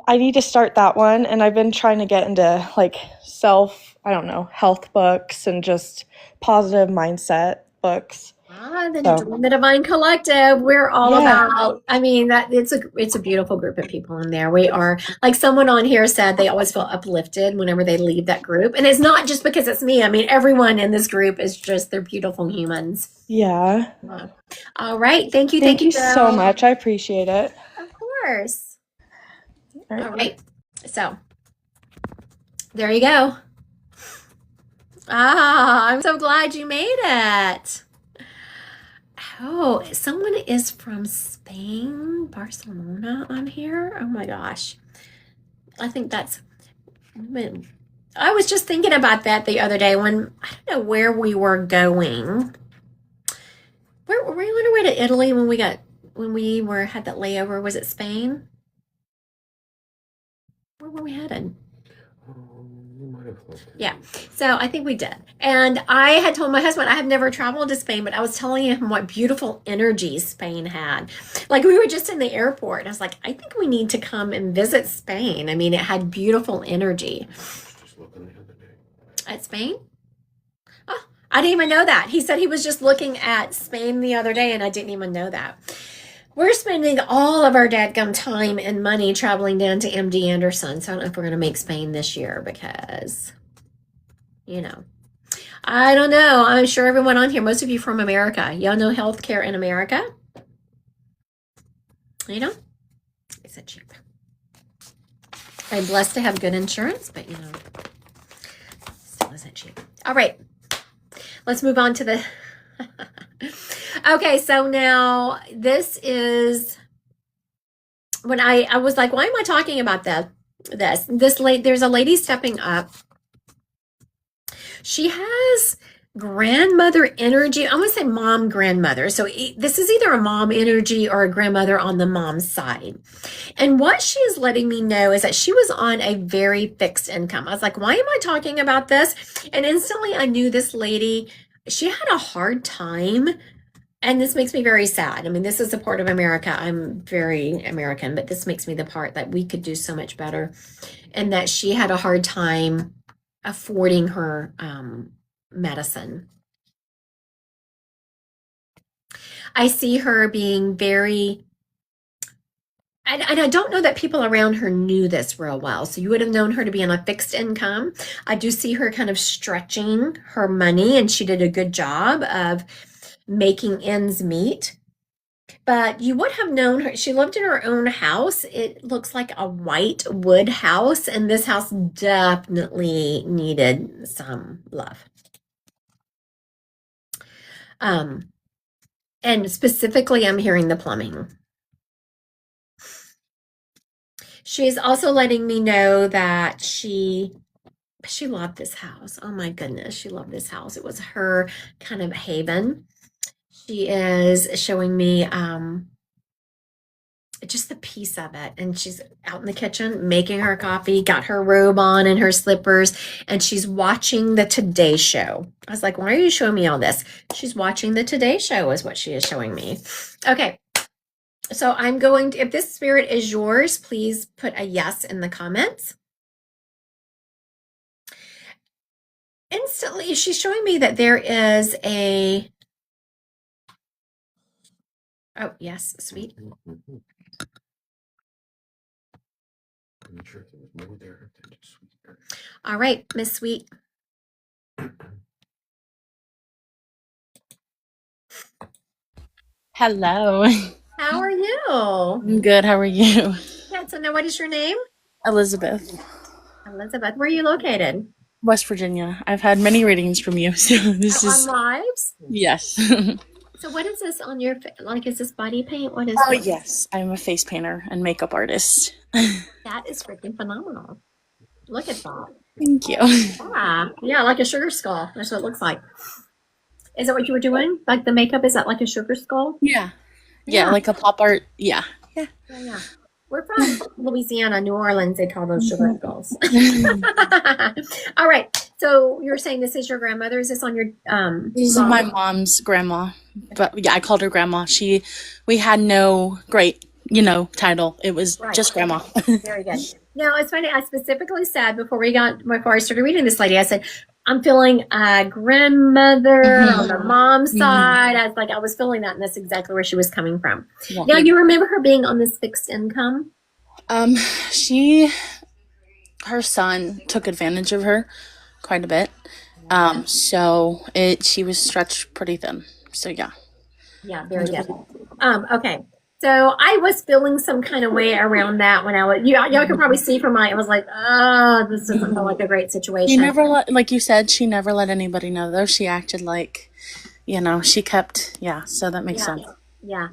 Speaker 6: I need to start that one, and I've been trying to get into like health books and just positive mindset books.
Speaker 1: The Divine Collective. We're all about. I mean, that it's a beautiful group of people in there. We are, like someone on here said, they always feel uplifted whenever they leave that group, and it's not just because it's me. I mean, everyone in this group is they're beautiful humans.
Speaker 6: Yeah.
Speaker 1: All right. Thank you.
Speaker 6: Thank you so much. I appreciate it.
Speaker 1: Of course.
Speaker 6: All
Speaker 1: right. So there you go. I'm so glad you made it. Oh, someone is from Spain, Barcelona on here. Oh my gosh. I think I was just thinking about that the other day when I don't know where we were going. Where were we on our way to Italy when we had that layover? Was it Spain? Where were we headed? Yeah, so I think we did. And I had told my husband I have never traveled to Spain, but I was telling him what beautiful energy Spain had. Like we were just in the airport, and I was like, I think we need to come and visit Spain. I mean, it had beautiful energy.
Speaker 7: Just looking the other day.
Speaker 1: At Spain? Oh, I didn't even know that. He said he was just looking at Spain the other day, and I didn't even know that. We're spending all of our dadgum time and money traveling down to MD Anderson. So I don't know if we're going to make Spain this year because, I don't know. I'm sure everyone on here, most of you from America, y'all know healthcare in America. It's cheap. I'm blessed to have good insurance, but still isn't cheap. All right, let's move on to the. Okay, so now this is when I was like, why am I talking about this? There's a lady stepping up. She has grandmother energy. I want to say mom grandmother. So this is either a mom energy or a grandmother on the mom's side. And what she is letting me know is that she was on a very fixed income. I was like, why am I talking about this? And instantly I knew this lady, she had a hard time. And this makes me very sad. I mean, this is a part of America. I'm very American, but this makes me the part that we could do so much better. And that she had a hard time affording her medicine. I see her being very, and I don't know that people around her knew this real well. So you would have known her to be on a fixed income. I do see her kind of stretching her money, and she did a good job of making ends meet. But you would have known her. She lived in her own house. It looks like a white wood house, and this house definitely needed some love. And specifically, I'm hearing the plumbing. She's also letting me know that she she loved this house. Oh my goodness, she loved this house. It was her kind of haven. She is showing me just the piece of it. And she's out in the kitchen making her coffee, got her robe on and her slippers, and she's watching the Today Show. I was like, why are you showing me all this? She's watching the Today Show, is what she is showing me. Okay. So I'm going to, if this spirit is yours, please put a yes in the comments. Instantly, she's showing me that there is a, oh, yes, sweet.
Speaker 7: Mhm. I'm not sure if there was more there than just sweet.
Speaker 1: All right, Miss Sweet.
Speaker 8: Hello.
Speaker 1: How are you?
Speaker 8: I'm good. How are you?
Speaker 1: Yeah, so now what is your name?
Speaker 8: Elizabeth,
Speaker 1: Elizabeth. Where are you located?
Speaker 8: West Virginia. I've had many readings from you, so this
Speaker 1: On
Speaker 8: is
Speaker 1: Lives?
Speaker 8: yes.
Speaker 1: So what is this on your, like, is this body paint? What is
Speaker 8: Oh
Speaker 1: this?
Speaker 8: yes, I'm a face painter and makeup artist.
Speaker 1: That is freaking phenomenal. Look at that.
Speaker 8: Thank you.
Speaker 1: Yeah, like a sugar skull. That's what it looks like. Is that what you were doing? Like the makeup, is that like a sugar skull?
Speaker 8: Yeah, like a pop art. Yeah.
Speaker 1: Yeah. We're from Louisiana, New Orleans. They call those sugar skulls. All right. So you're saying this is your grandmother? Is this on your
Speaker 8: This is my mom's grandma, but yeah, I called her grandma. We had no great, title. It was
Speaker 1: Right.
Speaker 8: just grandma.
Speaker 1: Very good. Now it's funny. I specifically said before I started reading this lady, I said I'm feeling a grandmother on the mom's side. I was feeling that, and that's exactly where she was coming from.
Speaker 8: Yeah.
Speaker 1: Now you remember her being on this fixed income?
Speaker 8: Her son took advantage of her quite a bit. She was stretched pretty thin. So yeah.
Speaker 1: Yeah, very good. Okay. So I was feeling some kind of way around that when y'all can probably see from I was like, oh, this doesn't feel like a great situation.
Speaker 8: She never like you said, she never let anybody know though. She acted like, she kept, so that makes sense.
Speaker 1: Yeah.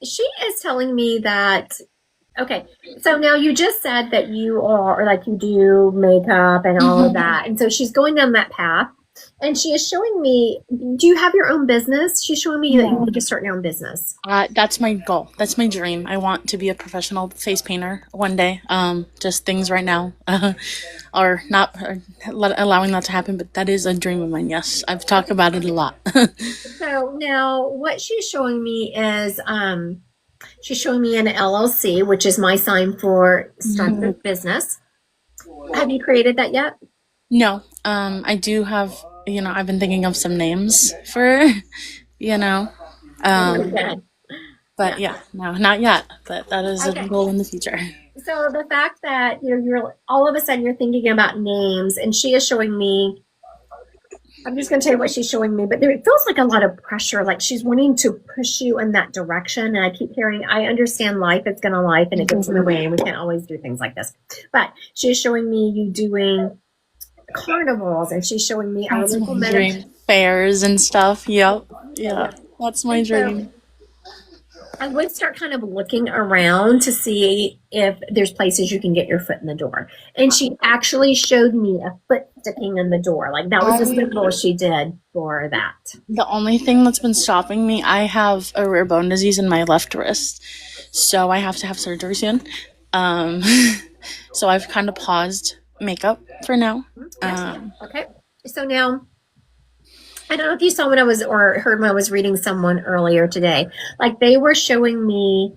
Speaker 1: She is telling me that, okay, so now you just said that you are, like you do makeup and all of that. And so she's going down that path. And she is showing me, do you have your own business? She's showing me that you want to start your own business.
Speaker 8: That's my goal. That's my dream. I want to be a professional face painter one day. Just things right now are not allowing that to happen, but that is a dream of mine. Yes, I've talked about it a lot.
Speaker 1: So now what she's showing me is, she's showing me an LLC, which is my sign for starting a business. Have you created that yet?
Speaker 8: No, I do have, I've been thinking of some names for, but no, not yet, but that is
Speaker 1: Okay.
Speaker 8: a goal in the future.
Speaker 1: So the fact that, you're all of a sudden you're thinking about names, and she is showing me, I'm just going to tell you what she's showing me, but it feels like a lot of pressure, like she's wanting to push you in that direction. And I keep hearing, I understand life is going to life and it gets in the way and we can't always do things like this. But she's showing me you doing carnivals, and she's showing me our
Speaker 8: That's
Speaker 1: local
Speaker 8: my dream. Fairs and stuff. Yep. Yeah. That's my dream.
Speaker 1: I would start kind of looking around to see if there's places you can get your foot in the door. And she actually showed me a foot sticking in the door. Like that was the symbol she did for that.
Speaker 8: The only thing that's been stopping me, I have a rare bone disease in my left wrist, so I have to have surgery soon. So I've kind of paused makeup for now.
Speaker 1: Okay. So now, I don't know if you saw when I was, or heard when I was reading someone earlier today, like they were showing me,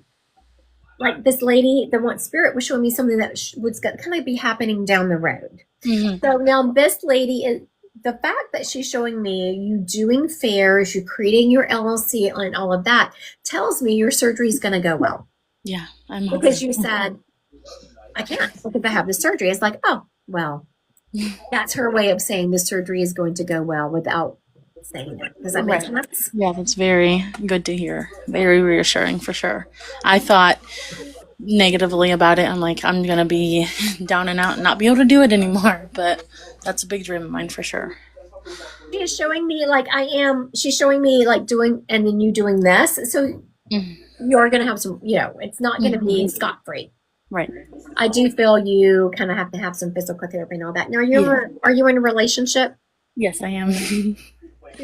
Speaker 1: like this lady, the one spirit was showing me something that was going to kind of be happening down the road. So now this lady is, the fact that she's showing me you doing fairs, you creating your LLC and all of that tells me your surgery is going to go well.
Speaker 8: Yeah, I'm hoping.
Speaker 1: Because you said, I can't because I have the surgery. It's like, oh, well, that's her way of saying the surgery is going to go well without saying it. Does that make sense?
Speaker 8: Yeah, that's very good to hear. Very reassuring for sure. I thought negatively about it. I'm like, I'm going to be down and out and not be able to do it anymore. But that's a big dream of mine for sure.
Speaker 1: She is showing me like she's showing me like doing, and then you doing this. So you're going to have some, it's not going to be scot-free.
Speaker 8: Right.
Speaker 1: I do feel you kind of have to have some physical therapy and all that. Now, are you in a relationship?
Speaker 8: Yes, I am.
Speaker 1: He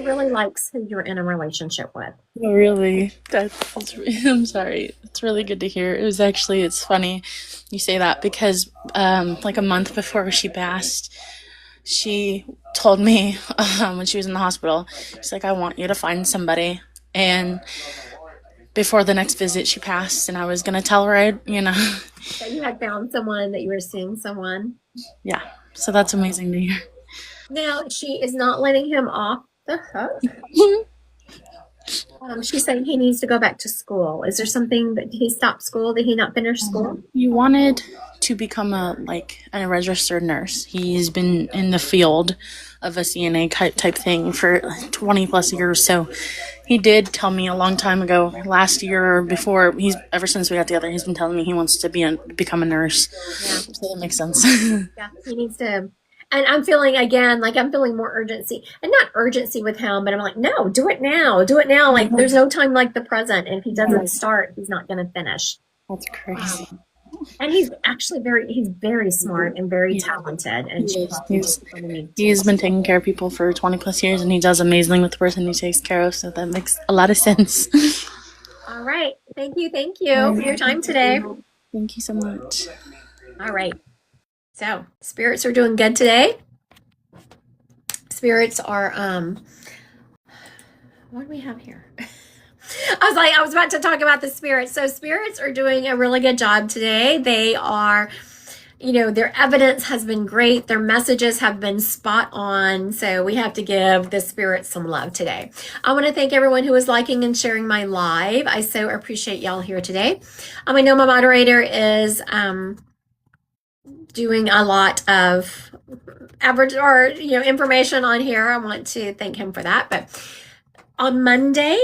Speaker 1: really likes who you're in a relationship with.
Speaker 8: Oh, really? I'm sorry. It's really good to hear. It's funny you say that because, like a month before she passed, she told me, when she was in the hospital, she's like, I want you to find somebody. And before the next visit, she passed, and I was going to tell her,
Speaker 1: That you had found someone, that you were seeing someone.
Speaker 8: yeah. So that's amazing to hear.
Speaker 1: Now, she is not letting him off the hook. She's saying he needs to go back to school. Is there something that he stopped school? Did he not finish school?
Speaker 8: He wanted to become a registered nurse. He's been in the field of a CNA type thing for 20 plus years. So he did tell me a long time ago, last year or before, ever since we got together, he's been telling me he wants to become a nurse.
Speaker 1: Yeah.
Speaker 8: So that makes sense.
Speaker 1: Yeah, he needs to. And I'm feeling again, like I'm feeling more urgency, and not urgency with him, but I'm like, no, do it now, do it now. Like there's no time like the present. And if he doesn't start, he's not going to finish.
Speaker 8: That's crazy.
Speaker 1: And he's actually he's very smart and very talented. And
Speaker 8: He's been taking care of people for 20 plus years, and he does amazingly with the person he takes care of. So that makes a lot of sense.
Speaker 1: All right. Thank you for your time today.
Speaker 8: Thank you so much.
Speaker 1: All right. So spirits are doing good today. Spirits are, what do we have here? I was about to talk about the spirits. So spirits are doing a really good job today. They are, their evidence has been great. Their messages have been spot on. So we have to give the spirits some love today. I want to thank everyone who is liking and sharing my live. I so appreciate y'all here today. I know my moderator is, doing a lot of average information on here. I want to thank him for that. But on Monday,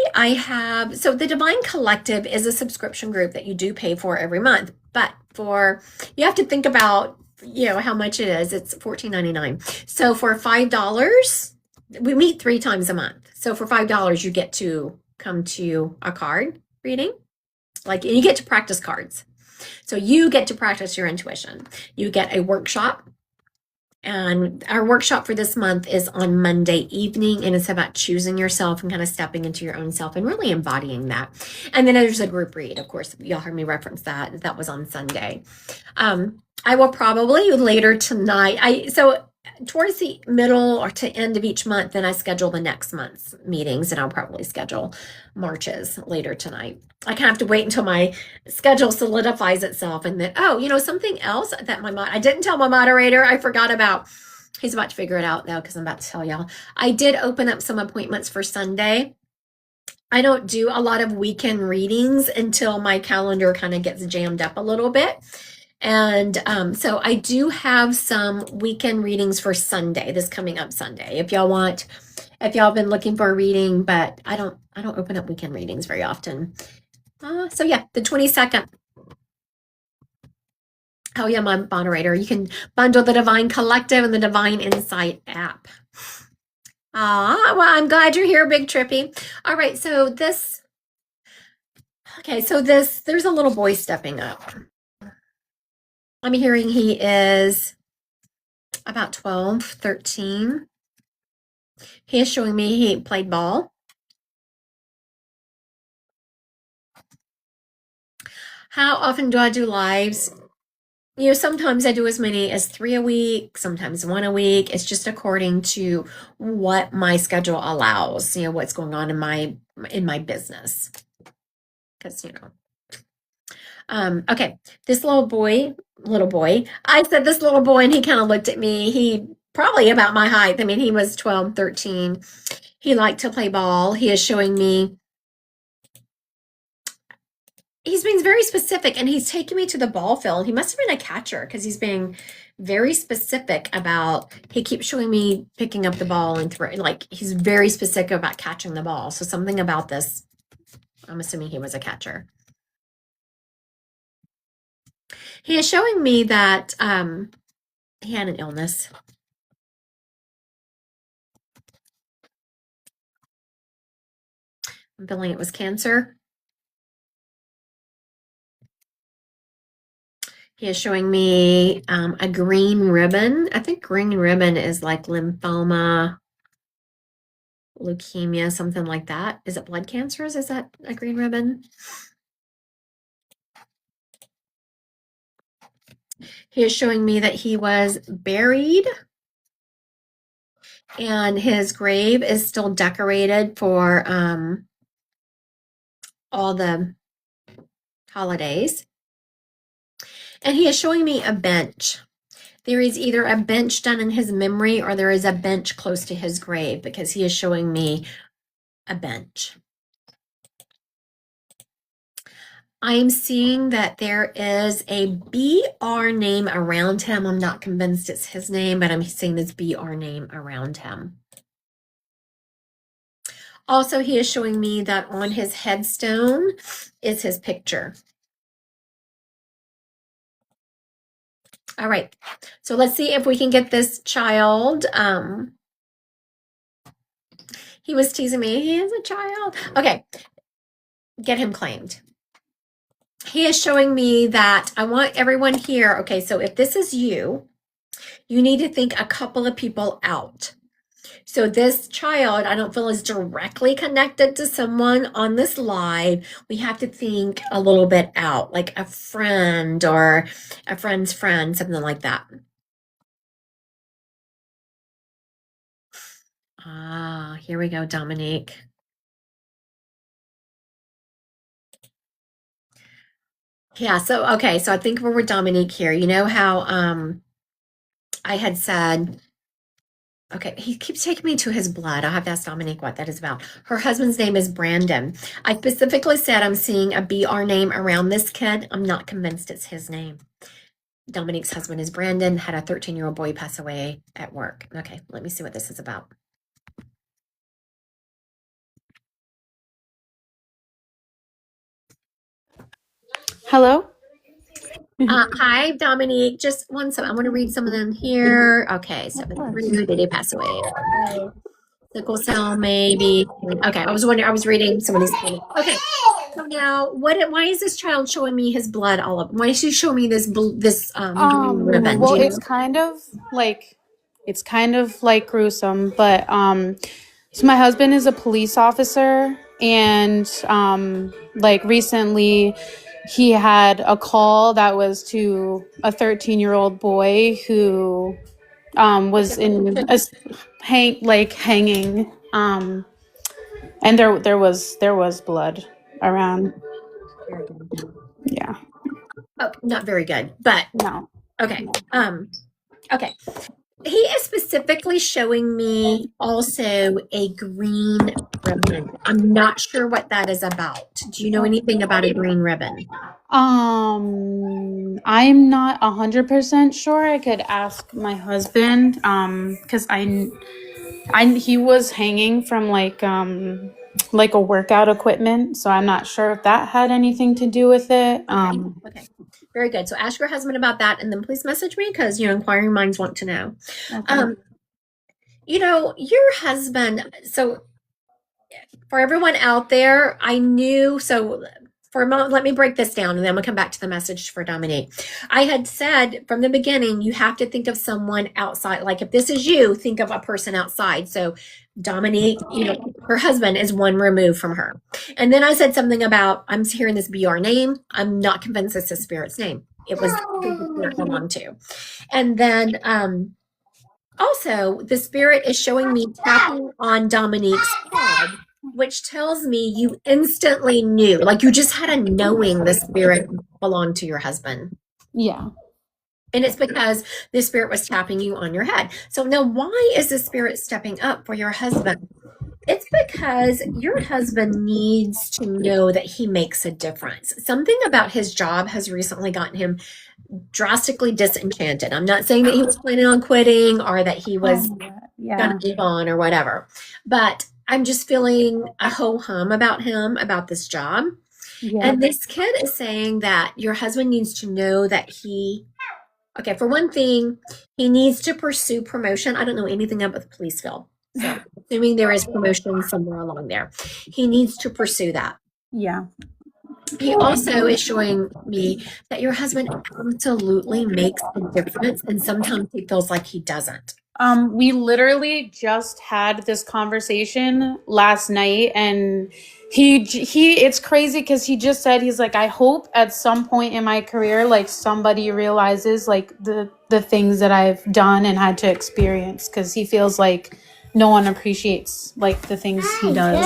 Speaker 1: so the Divine Collective is a subscription group that you do pay for every month. But you have to think about, how much it is. It's $14.99. So for $5, we meet 3 times a month. So for $5, you get to come to a card reading. And you get to practice cards. So you get to practice your intuition. You get a workshop. And our workshop for this month is on Monday evening, and it's about choosing yourself and kind of stepping into your own self and really embodying that. And then there's a group read. Of course, y'all heard me reference that. That was on Sunday. I will probably later tonight. So towards the middle or to end of each month, then I schedule the next month's meetings, and I'll probably schedule March's later tonight. I kind of have to wait until my schedule solidifies itself, and then, something else that I didn't tell my moderator, I forgot about. He's about to figure it out now because I'm about to tell y'all. I did open up some appointments for Sunday. I don't do a lot of weekend readings until my calendar kind of gets jammed up a little bit. And so I do have some weekend readings for Sunday, this coming up Sunday. If y'all have been looking for a reading, but I don't open up weekend readings very often. So yeah, the 22nd. Oh yeah, my moderator. You can bundle the Divine Collective and the Divine Insight app. Well, I'm glad you're here, Big Trippy. All right, so there's a little boy stepping up. I'm hearing he is about 12, 13. He is showing me he played ball. How often do I do lives? Sometimes I do as many as 3 a week, sometimes 1 a week. It's just according to what my schedule allows, what's going on in my business. Because, okay, this little boy, I said this little boy, and he kind of looked at me. He probably about my height. I mean, he was 12, 13. He liked to play ball. He is showing me. He's being very specific, and he's taking me to the ball field. He must have been a catcher because he's being very specific about, he keeps showing me picking up the ball and throwing, he's very specific about catching the ball. So something about this, I'm assuming he was a catcher. He is showing me that he had an illness. I'm feeling it was cancer. He is showing me a green ribbon. I think green ribbon is like lymphoma, leukemia, something like that. Is it blood cancers? Is that a green ribbon? He is showing me that he was buried and his grave is still decorated for all the holidays. And he is showing me a bench. There is either a bench done in his memory or there is a bench close to his grave because he is showing me a bench. I'm seeing that there is a BR name around him. I'm not convinced it's his name, but I'm seeing this BR name around him. Also, he is showing me that on his headstone is his picture. All right, so let's see if we can get this child. He was teasing me. He is a child. Okay, get him claimed. He is showing me that I want everyone here. Okay, so if this is you, you need to think a couple of people out. So this child, I don't feel is directly connected to someone on this live. We have to think a little bit out, like a friend or a friend's friend, something like that. Ah, here we go, Dominique. Yeah, so okay, so I think we're with Dominique here. You know how I had said, okay, he keeps taking me to his blood. I'll have to ask Dominique what that is about. Her husband's name is Brandon. I specifically said I'm seeing a BR name around this kid. I'm not convinced it's his name. Dominique's husband is Brandon, had a 13-year-old boy pass away at work. Okay, let me see what this is about.
Speaker 9: Hello?
Speaker 1: Hi, Dominique. Just one second. I want to read some of them here. Okay, so did he pass away? Sickle cell, maybe. Okay, I was wondering. I was reading some of these. Okay, so now, why is this child showing me his blood all up? Why is she showing me this ribbon?
Speaker 9: Well,
Speaker 1: Do you
Speaker 9: it's kind of like gruesome, but so my husband is a police officer, and like recently he had a call that was to a 13-year-old boy who was in a hanging, and there was blood around.
Speaker 1: Very good.
Speaker 9: Yeah.
Speaker 1: Oh, not very good, but
Speaker 9: No.
Speaker 1: okay. Okay. He is specifically showing me also a green ribbon. I'm not sure what that is about. Do you know anything about a green ribbon?
Speaker 9: I'm not 100% sure. I could ask my husband, because he was hanging from like a workout equipment, so I'm not sure if that had anything to do with it.
Speaker 1: Okay. Very good. So ask your husband about that, and then please message me because inquiring minds want to know.
Speaker 9: Okay.
Speaker 1: Your husband. So for everyone out there, I knew. So for a moment, let me break this down, and then I'm gonna come back to the message for Dominique. I had said from the beginning, you have to think of someone outside. Like if this is you, think of a person outside. So Dominique, her husband is one remove from her. And then I said something about, I'm hearing this BR name. I'm not convinced it's the spirit's name. It was who the spirit belonged to. And then also the spirit is showing me tapping on Dominique's head, which tells me you instantly knew, like you just had a knowing the spirit belonged to your husband.
Speaker 9: Yeah.
Speaker 1: And it's because the spirit was tapping you on your head. So now why is the spirit stepping up for your husband? It's because your husband needs to know that he makes a difference. Something about his job has recently gotten him drastically disenchanted. I'm not saying that he was planning on quitting or that he was going to move on or whatever, but I'm just feeling a ho-hum about him, about this job.
Speaker 9: Yeah.
Speaker 1: And this kid is saying that your husband needs to know that okay, for one thing, he needs to pursue promotion. I don't know anything about the police field. So assuming there is promotion somewhere along there, he needs to pursue that.
Speaker 9: Yeah.
Speaker 1: He also is showing me that your husband absolutely makes a difference, and sometimes he feels like he doesn't.
Speaker 9: We literally just had this conversation last night, and it's crazy because he just said, he's like, I hope at some point in my career, like somebody realizes like the things that I've done and had to experience, because he feels like no one appreciates like the things he does.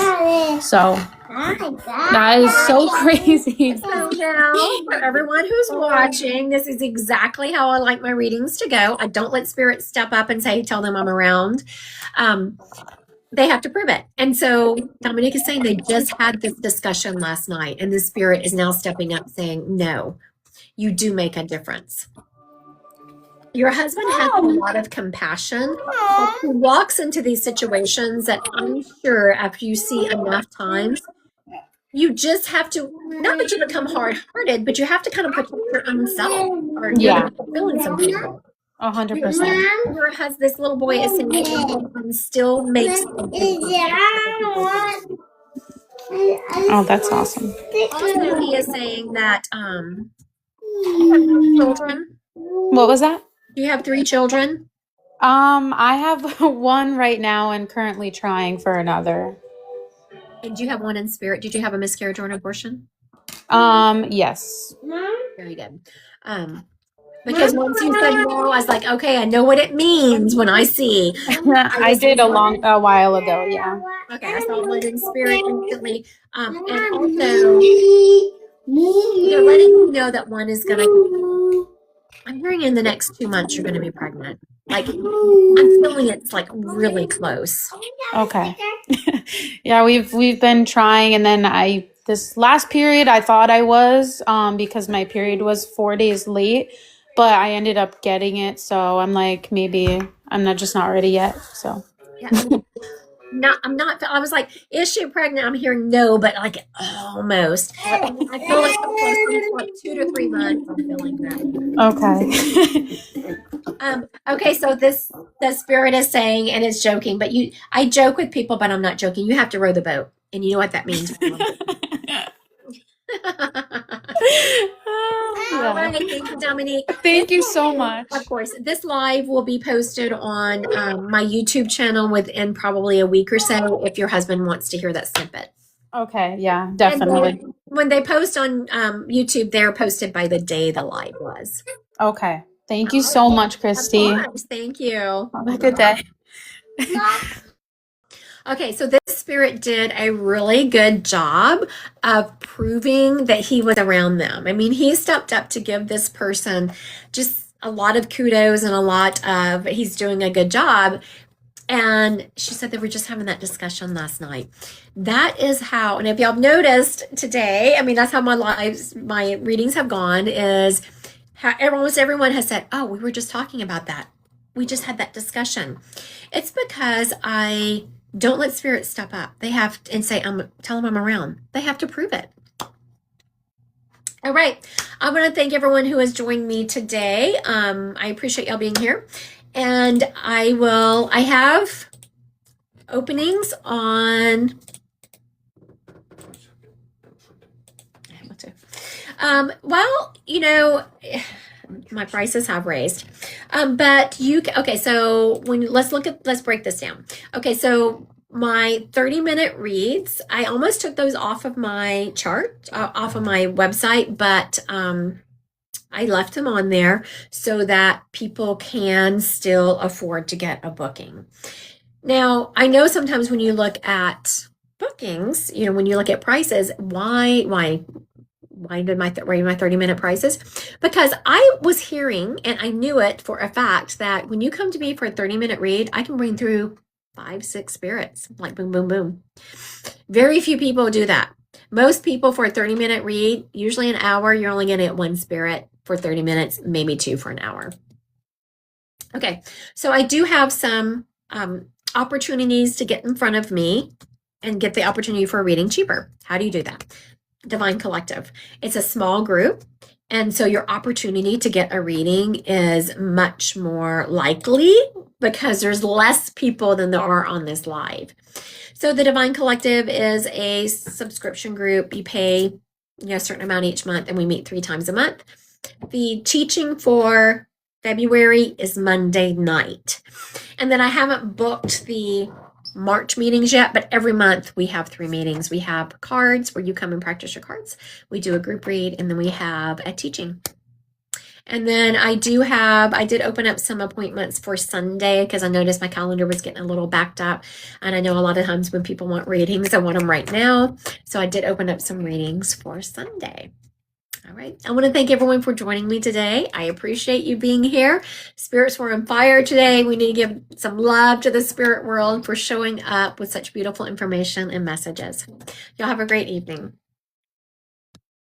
Speaker 9: So that is so crazy.
Speaker 1: So now, for everyone who's watching, this is exactly how I like my readings to go. I don't let spirit step up and say, tell them I'm around. They have to prove it. And so Dominique is saying they just had this discussion last night, and the spirit is now stepping up saying, no, you do make a difference. Your husband has a lot of compassion. He walks into these situations that I'm sure after you see enough times, you just have to, not that you become hard-hearted, but you have to kind of protect your own self, or you're feeling some people.
Speaker 9: 100%.
Speaker 1: Your husband, this little boy is saying that your husband still makes a difference.
Speaker 9: Oh, that's awesome.
Speaker 1: Also, he is saying that you have 3 children.
Speaker 9: What was that?
Speaker 1: Do you have 3 children?
Speaker 9: I have one right now and currently trying for another.
Speaker 1: And do you have one in spirit? Did you have a miscarriage or an abortion?
Speaker 9: Yes.
Speaker 1: Very good. Because once you said no, I was like, okay, I know what it means when I see.
Speaker 9: I did a while ago, yeah.
Speaker 1: Okay, I saw one in spirit instantly. And also, they're letting you know that one is going to, I'm hearing in the next 2 months you're going to be pregnant. Like, I'm feeling it's like really close.
Speaker 9: Okay. Yeah, we've been trying, and then this last period I thought I was because my period was 4 days late, but I ended up getting it, so I'm like, maybe I'm not ready yet. So
Speaker 1: yeah, I'm not. I was like, is she pregnant? I'm hearing no, but like almost. I feel like so close. It's like 2 to 3 months. I'm feeling that.
Speaker 9: okay.
Speaker 1: Okay, so the spirit is saying, and it's joking, but I joke with people, but I'm not joking. You have to row the boat, and you know what that means. All right, thank you, Dominique.
Speaker 9: Thank you so much.
Speaker 1: Of course, this live will be posted on my YouTube channel within probably a week or so if your husband wants to hear that snippet.
Speaker 9: Okay, yeah, definitely.
Speaker 1: When they post on YouTube, they're posted by the day the live was.
Speaker 9: Okay. Thank you so much, Christy.
Speaker 1: Of course, thank you.
Speaker 9: Have a good day.
Speaker 1: Okay, so this spirit did a really good job of proving that he was around them. I mean, he stepped up to give this person just a lot of kudos and a lot of, he's doing a good job. And she said they were just having that discussion last night. That is how, and if y'all noticed today, I mean, that's how my readings have gone, is how almost everyone has said, oh, we were just talking about that. We just had that discussion. It's because I don't let spirits step up. They have and say, tell them I'm around. They have to prove it. All right. I want to thank everyone who has joined me today. I appreciate y'all being here. And I have openings on, well, you know, my prices have raised. But okay, so let's break this down. Okay, so my 30-minute reads, I almost took those off of my chart, off of my website, but I left them on there so that people can still afford to get a booking. Now, I know sometimes when you look at bookings, you know, when you look at prices, why did my 30-minute prices? Because I was hearing, and I knew it for a fact, that when you come to me for a 30-minute read, I can bring through 5-6 spirits, like boom, boom, boom. Very few people do that. Most people for a 30-minute read, usually an hour, you're only going to get 1 spirit for 30 minutes, maybe 2 for an hour. Okay, so I do have some opportunities to get in front of me and get the opportunity for a reading cheaper. How do you do that? Divine Collective. It's a small group, and so your opportunity to get a reading is much more likely because there's less people than there are on this live. So the Divine Collective is a subscription group. You pay a certain amount each month, and we meet 3 times a month. The teaching for February is Monday night. And then I haven't booked the March meetings yet, but every month we have 3 meetings. We have cards where you come and practice your cards. We do a group read, and then we have a teaching. And then I did open up some appointments for Sunday because I noticed my calendar was getting a little backed up. And I know a lot of times when people want readings, I want them right now. So I did open up some readings for Sunday. All right. I want to thank everyone for joining me today. I appreciate you being here. Spirits were on fire today. We need to give some love to the spirit world for showing up with such beautiful information and messages. Y'all have a great evening.